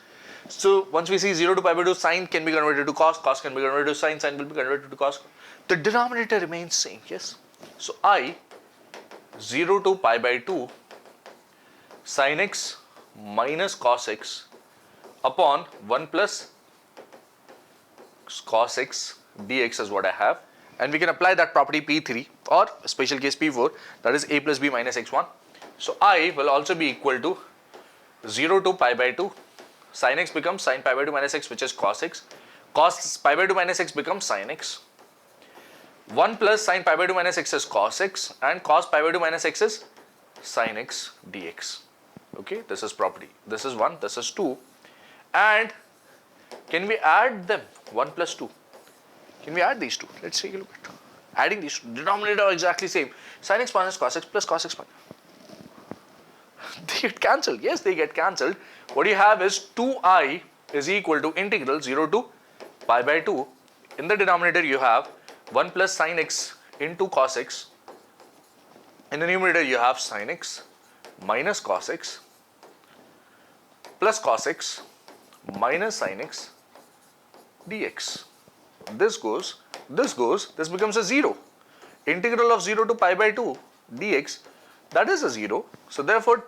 So once we see 0 to pi by 2, sin can be converted to cos, cos can be converted to sin, sin will be converted to cos. The denominator remains same, yes. So I 0 to pi by 2 sin x minus cos x upon 1 plus cos x dx is what I have. And we can apply that property P3 or special case P4, that is a plus b minus x1. So I will also be equal to 0 to pi by 2 sin x becomes sin pi by 2 minus x, which is cos x. Cos pi by 2 minus x becomes sin x. 1 plus sin pi by 2 minus x is cos x, and cos pi by 2 minus x is sin x dx. Okay, this is property. This is 1, this is 2. And can we add them? 1 plus 2. Can we add these two? Let's take a look at adding these two. Denominator are exactly same. Sin x minus cos x plus cos x minus. They get cancelled. Yes, they get cancelled. What you have is 2I is equal to integral 0 to pi by 2. In the denominator you have 1 plus sin x into cos x. In the numerator you have sin x minus cos x plus cos x minus sin x dx. This becomes a 0. Integral of 0 to pi by 2 dx, that is a 0. So therefore,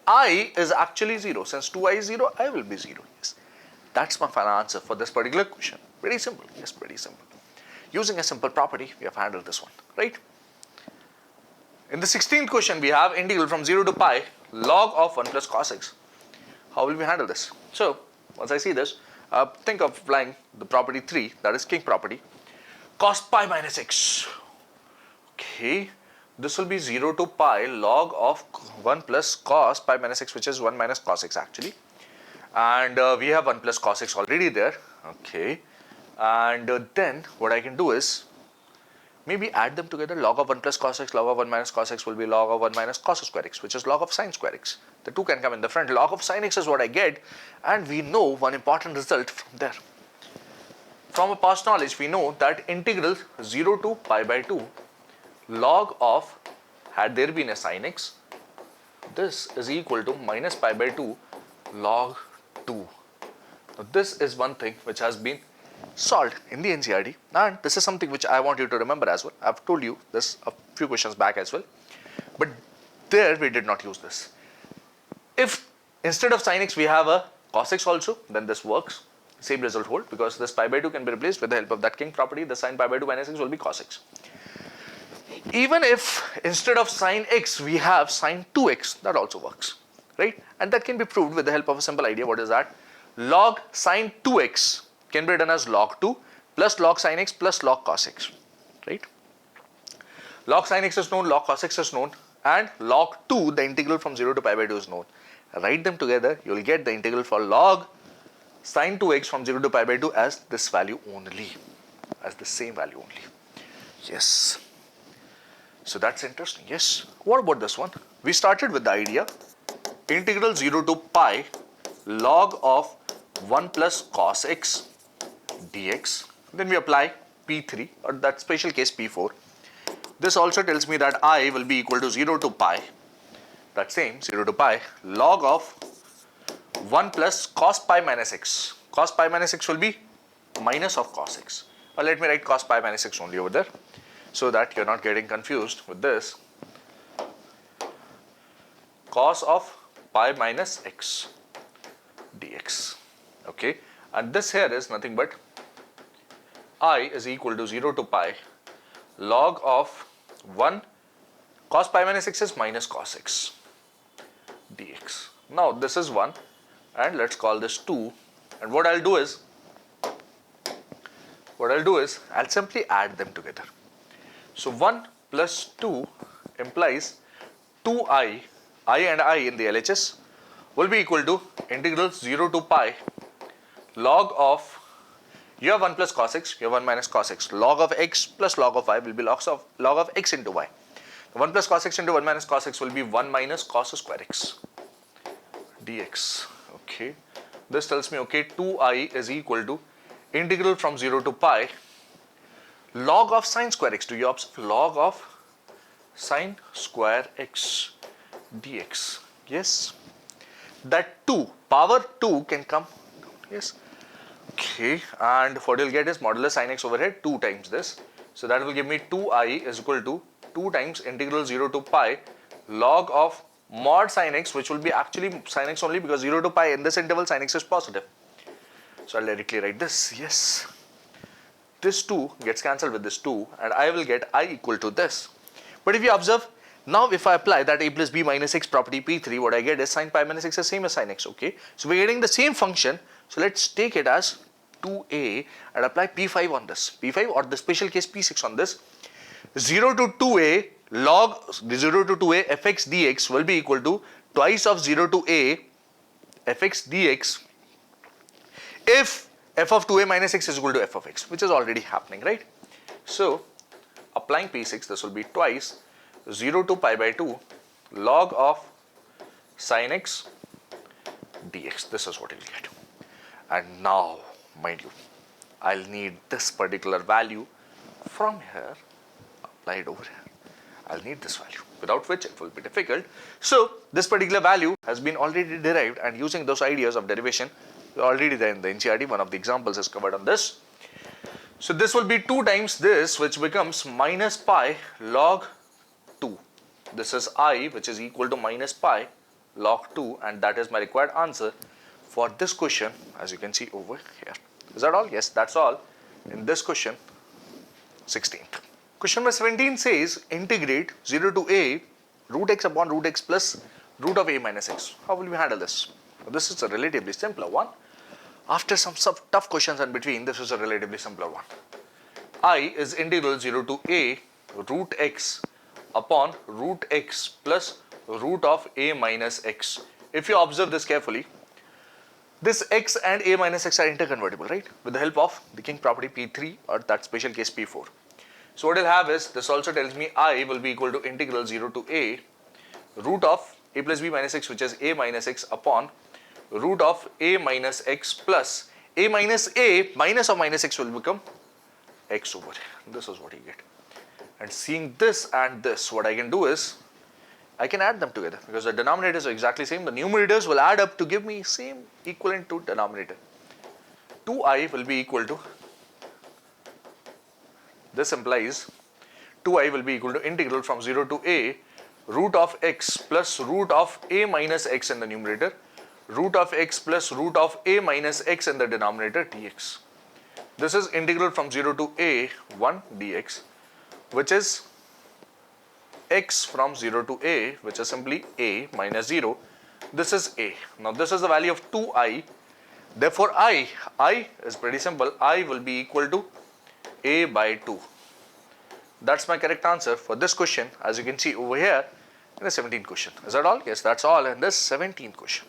I is actually 0. Since 2I is 0, I will be 0. Yes, that's my final answer for this particular question. Pretty simple. Yes, pretty simple. Using a simple property, we have handled this one, right? In the 16th question, we have integral from 0 to pi log of 1 plus cos x. How will we handle this? So once I see this, think of applying the property 3, that is king property, cos pi minus x. Okay, this will be 0 to pi log of 1 plus cos pi minus x, which is 1 minus cos x actually. And we have 1 plus cos x already there. Okay, and then what I can do is maybe add them together. Log of 1 plus cos x, log of 1 minus cos x will be log of 1 minus cos square x, which is log of sin square x. The 2 can come in the front. Log of sin x is what I get, and we know one important result from there. From a past knowledge, we know that integral 0 to pi by 2 log of, had there been a sin x, this is equal to minus pi by 2 log 2. Now this is one thing which has been solved in the NCERT, and this is something which I want you to remember as well. I've told you this a few questions back as well, but there we did not use this. If instead of sin x we have a cos x also, then this works. Same result hold, because this pi by 2 can be replaced with the help of that king property. The sin pi by 2 minus x will be cos x. Even if instead of sin x we have sin 2x, that also works, right? And that can be proved with the help of a simple idea. What is that? Log sin 2x can be written as log 2 plus log sin x plus log cos x, right? Log sin x is known, log cos x is known, and log 2, the integral from 0 to pi by 2 is known. Write them together, you will get the integral for log sin 2x from 0 to pi by 2 as this value only, as the same value only. Yes. So that's interesting. Yes. What about this one? We started with the idea integral 0 to pi log of 1 plus cos x dx. Then we apply P3 or that special case P4. This also tells me that I will be equal to 0 to pi, that same 0 to pi log of 1 plus cos pi minus x. Cos pi minus x will be minus of cos x. Or let me write cos pi minus x only over there, so that you're not getting confused with this. Cos of pi minus x dx. Okay, and this here is nothing but I is equal to 0 to pi log of 1 cos pi minus x is minus cos x dx. Now this is 1 and let's call this 2, and what I'll do is I'll simply add them together. So 1 plus 2 implies 2i, I and I in the LHS will be equal to integral 0 to pi log of, you have 1 plus cos x, you have 1 minus cos x. Log of x plus log of y will be log of x into y. 1 plus cos x into 1 minus cos x will be 1 minus cos square x dx. Okay. This tells me, okay, 2i is equal to integral from 0 to pi log of sine square x. Do you observe? Log of sine square x dx. Yes. That 2, power 2 can come. Yes. Okay. And what you'll get is modulus sine x over here 2 times this. So that will give me 2i is equal to 2 times integral 0 to pi log of mod sin x, which will be actually sin x only because 0 to pi in this interval sin x is positive. So I'll directly write this. Yes. This 2 gets cancelled with this 2 and I will get I equal to this. But if you observe, now if I apply that a plus b minus x property P3, what I get is sin pi minus x is same as sin x. Okay. So we're getting the same function. So let's take it as 2a and apply P5 on this. P5 or the special case P6 on this. 0 to 2a log 0 to 2a fx dx will be equal to twice of 0 to a fx dx if f of 2a minus x is equal to f of x, which is already happening, right? So applying P6, this will be twice 0 to pi by 2 log of sin x dx. This is what you'll get. And now, mind you, I'll need this particular value from here applied over here. I'll need this value, without which it will be difficult. So this particular value has been already derived, and using those ideas of derivation already there in the NCERT, one of the examples is covered on this. So this will be 2 times this, which becomes minus pi log 2. This is I, which is equal to minus pi log 2, and that is my required answer for this question, as you can see over here. Is that all? Yes, that's all in this question 16th. Question number 17 says integrate 0 to a root x upon root x plus root of a minus x. How will we handle this? This is a relatively simpler one. After some tough questions in between, this is a relatively simpler one. I is integral 0 to a root x upon root x plus root of a minus x. If you observe this carefully, this x and a minus x are interconvertible, right? With the help of the king property P3 or that special case P4. So what I'll have is, this also tells me I will be equal to integral 0 to a root of a plus b minus x, which is a minus x upon root of a minus x plus a minus of minus x will become x over here. This is what you get. And seeing this and this, what I can do is, I can add them together because the denominators are exactly same. The numerators will add up to give me same equivalent to denominator. 2i will be equal to, this implies 2i will be equal to integral from 0 to a root of x plus root of a minus x in the numerator, root of x plus root of a minus x in the denominator dx. This is integral from 0 to a 1 dx, which is x from 0 to a, which is simply a minus 0. This is a. Now this is the value of 2i. Therefore I is pretty simple. I will be equal to a by 2. That's my correct answer for this question, as you can see over here in the 17th question. Is that all? Yes, that's all in this 17th question.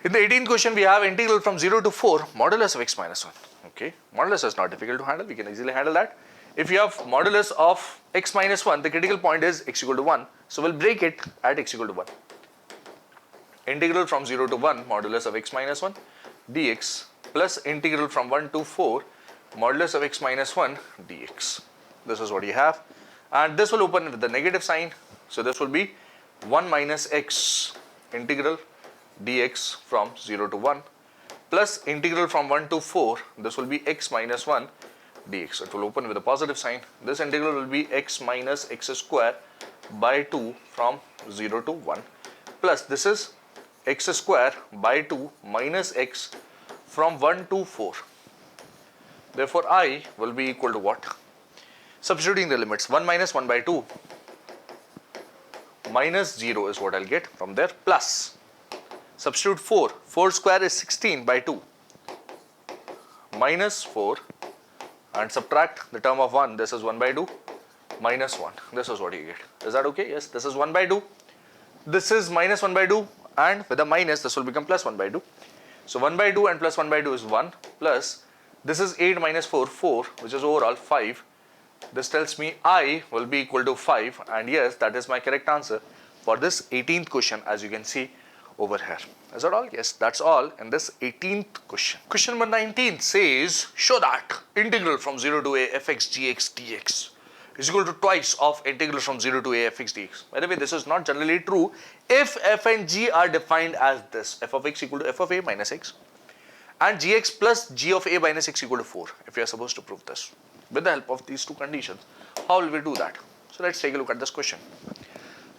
In the 18th question, we have integral from 0 to 4 modulus of x minus 1. Okay, modulus is not difficult to handle. We can easily handle that. If you have modulus of x minus 1, the critical point is x equal to 1. So we'll break it at x equal to 1. Integral from 0 to 1 modulus of x minus 1 dx plus integral from 1 to 4 modulus of x minus 1 dx. This is what you have. And this will open with the negative sign. So this will be 1 minus x integral dx from 0 to 1 plus integral from 1 to 4. This will be x minus 1 dx. It will open with a positive sign. This integral will be x minus x square by 2 from 0 to 1 plus this is x square by 2 minus x from 1 to 4. Therefore I will be equal to what? Substituting the limits, 1 minus 1 by 2 minus 0 is what I'll get from there, plus substitute 4 square is 16 by 2 minus 4 and subtract the term of 1, this is 1 by 2 minus 1. This is what you get. Is that okay? Yes, this is 1 by 2. This is minus 1 by 2 and with a minus this will become plus 1 by 2. So 1 by 2 and plus 1 by 2 is 1 plus this is 8 minus 4, 4, which is overall 5. This tells me I will be equal to 5, and yes, that is my correct answer for this 18th question, as you can see over here. Is that all? Yes, that's all in this 18th question. Question number 19 says, show that integral from 0 to a fx gx dx is equal to twice of integral from 0 to a fx dx. By the way, this is not generally true if f and g are defined as this: f of x equal to f of a minus x and gx plus g of a minus x equal to 4. If we are supposed to prove this with the help of these two conditions, how will we do that? So let's take a look at this question.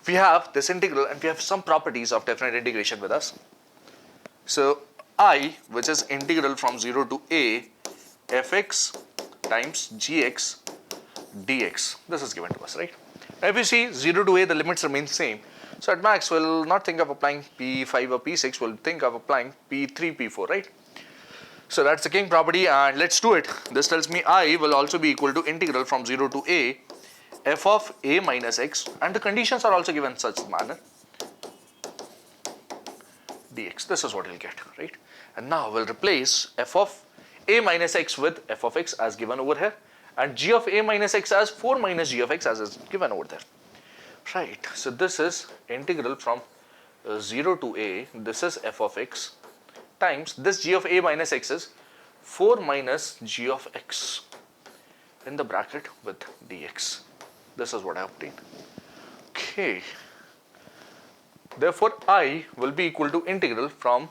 We have this integral and we have some properties of definite integration with us. So I, which is integral from 0 to a fx times gx dx, this is given to us, right? Now if you see 0 to a, the limits remain same. So at max, we'll not think of applying P5 or P6, we'll think of applying P3, P4, right? So that's the king property, and let's do it. This tells me I will also be equal to integral from 0 to a f of a minus x, and the conditions are also given in such manner, dx. This is what you'll get, right? And now we'll replace f of a minus x with f of x as given over here, and g of a minus x as 4 minus g of x as is given over there, right? So this is integral from 0 to a, this is f of x, times this g of a minus x is 4 minus g of x in the bracket with dx. This is what I obtained. Okay. Therefore, I will be equal to integral from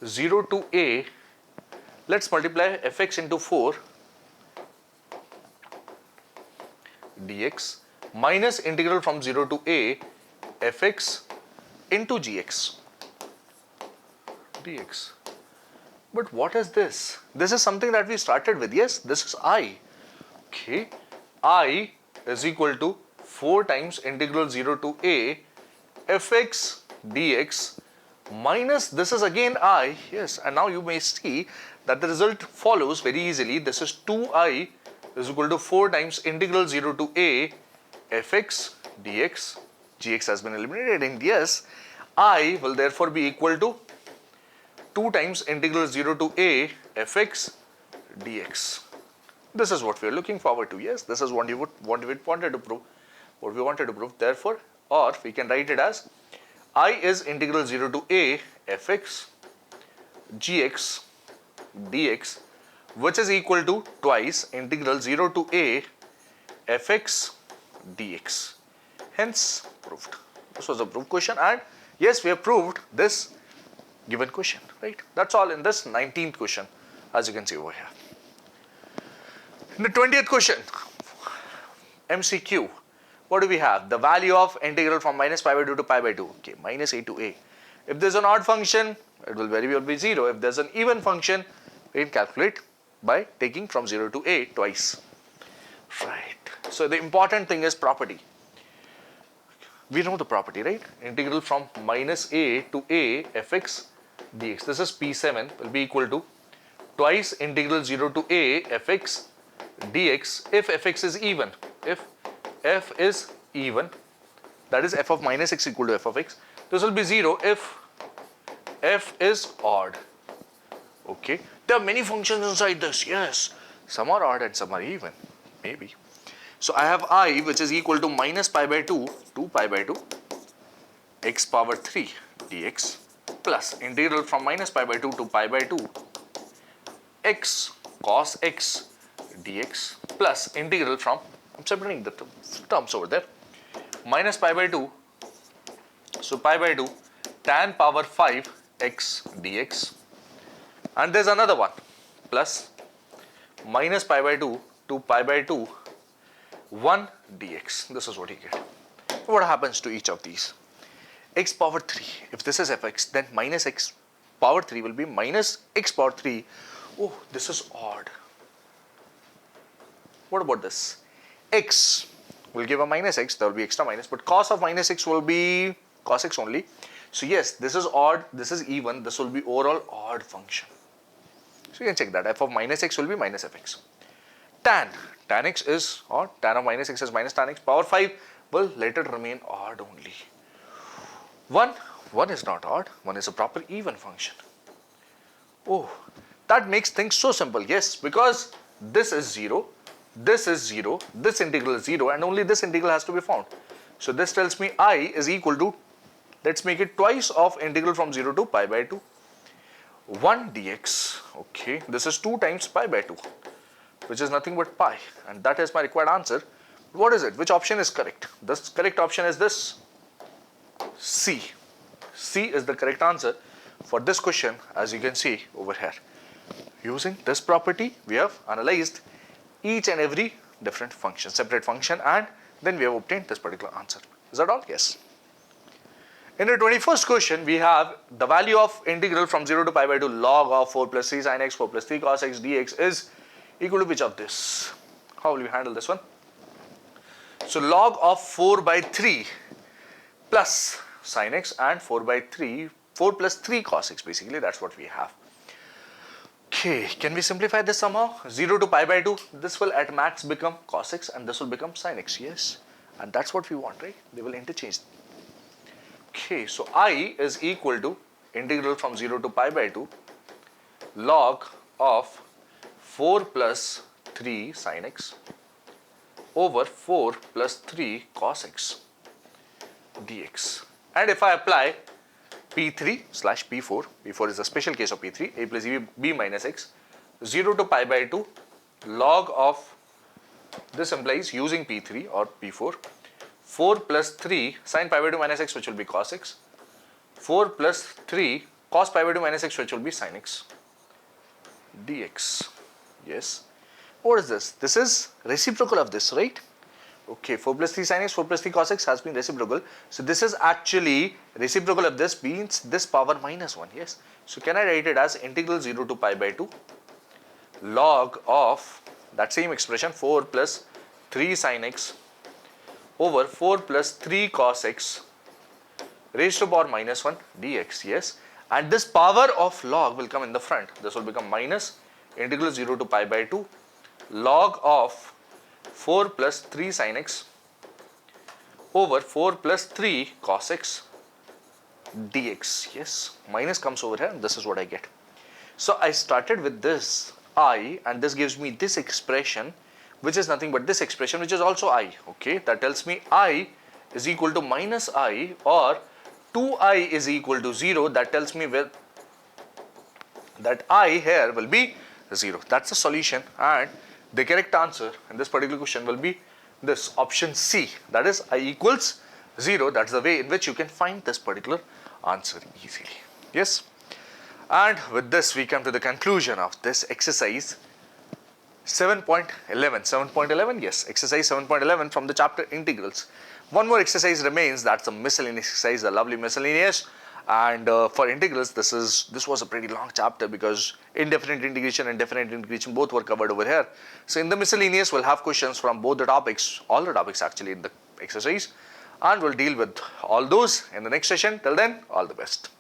0 to a, let's multiply fx into 4 dx minus integral from 0 to a fx into gx dx. But what is this? This is something that we started with. Yes, this is I. Okay. I is equal to 4 times integral 0 to a fx dx minus this is again I. Yes, and now you may see that the result follows very easily. This is 2I is equal to 4 times integral 0 to a fx dx. Gx has been eliminated, and yes, I will therefore be equal to 2 times integral 0 to a fx dx. This is what we are looking forward to. Yes, this is what you wanted to prove. What we wanted to prove. Therefore, or we can write it as I is integral 0 to a fx gx dx, which is equal to twice integral 0 to a fx dx. Hence proved. This was a proof question, and yes, we have proved this given question, right? That's all in this 19th question, as you can see over here. In the 20th question, MCQ, what do we have? The value of integral from minus pi by 2 to pi by 2. Okay, minus a to a. If there's an odd function, it will very well be 0. If there's an even function, we can calculate by taking from 0 to a twice. Right. So the important thing is property. We know the property, right? Integral from minus a to a fx dx. This is P7 will be equal to twice integral 0 to a fx dx if fx is even. If f is even, that is f of minus x equal to f of x. This will be 0 if f is odd. Okay. There are many functions inside this. Yes. Some are odd and some are even. Maybe. So I have I, which is equal to minus pi by 2 to pi by 2 x power 3 dx plus integral from minus pi by 2 to pi by 2 x cos x dx plus integral from, I'm separating the terms over there, minus pi by 2, so pi by 2 tan power 5 x dx, and there's another one plus minus pi by 2 to pi by 2 1 dx. This is what you get. What happens to each of these? X power 3, if this is fx, then minus x power 3 will be minus x power 3. Oh, this is odd. What about this? X will give a minus x, there will be extra minus, but cos of minus x will be cos x only. So yes, this is odd, this is even, this will be overall odd function. So you can check that. F of minus x will be minus fx. Tan x is odd, tan of minus x is minus tan x, power 5 will let it remain odd only. 1 is not odd, 1 is a proper even function. Oh, that makes things so simple. Yes, because this is 0, this is 0, this integral is 0, and only this integral has to be found. So this tells me I is equal to, let's make it twice of integral from 0 to pi by 2. 1 dx, okay, this is 2 times pi by 2, which is nothing but pi, and that is my required answer. What is it? Which option is correct? The correct option is this, C. C is the correct answer for this question, as you can see over here. Using this property, we have analyzed each and every different function, separate function, and then we have obtained this particular answer. Is that all? Yes. In the 21st question, we have the value of integral from 0 to pi by 2 log of 4 plus 3 sin x, 4 plus 3 cos x dx is equal to which of this? How will you handle this one? So log of 4 by 3 plus sin x and 4 plus 3 cos x, basically that's what we have. Okay, can we simplify this somehow? 0 to pi by 2, this will at max become cos x and this will become sin x, yes. And that's what we want, right? They will interchange. Okay, so I is equal to integral from 0 to pi by 2 log of 4 plus 3 sin x over 4 plus 3 cos x dx. And if I apply P3 slash P4, P4 is a special case of P3, a plus b minus x, 0 to pi by 2 log of, this implies using P3 or P4, 4 plus 3 sin pi by 2 minus x, which will be cos x, 4 plus 3 cos pi by 2 minus x, which will be sin x dx. Yes. What is this? This is reciprocal of this, right? Okay, 4 plus 3 sin x, 4 plus 3 cos x has been reciprocal. So this is actually reciprocal of this, means this power minus 1, yes. So can I write it as integral 0 to pi by 2 log of that same expression 4 plus 3 sin x over 4 plus 3 cos x raised to power minus 1 dx, yes. And this power of log will come in the front. This will become minus integral 0 to pi by 2 log of 4 plus 3 sin x over 4 plus 3 cos x dx, yes. Minus comes over here and this is what I get. So I started with this I, and this gives me this expression, which is nothing but this expression, which is also I. Okay, that tells me I is equal to minus I, or 2I is equal to 0. That tells me that I here will be 0. That's the solution, and the correct answer in this particular question will be this option C, that is I equals 0. That's the way in which you can find this particular answer easily. Yes. And with this we come to the conclusion of this exercise 7.11. 7.11, yes, exercise 7.11 from the chapter integrals. One more exercise remains, that's the miscellaneous exercise, the lovely miscellaneous. And for integrals, this was a pretty long chapter because indefinite integration and definite integration both were covered over here. So in the miscellaneous, we'll have questions from both the topics, all the topics actually in the exercise, and we'll deal with all those in the next session. Till then, all the best.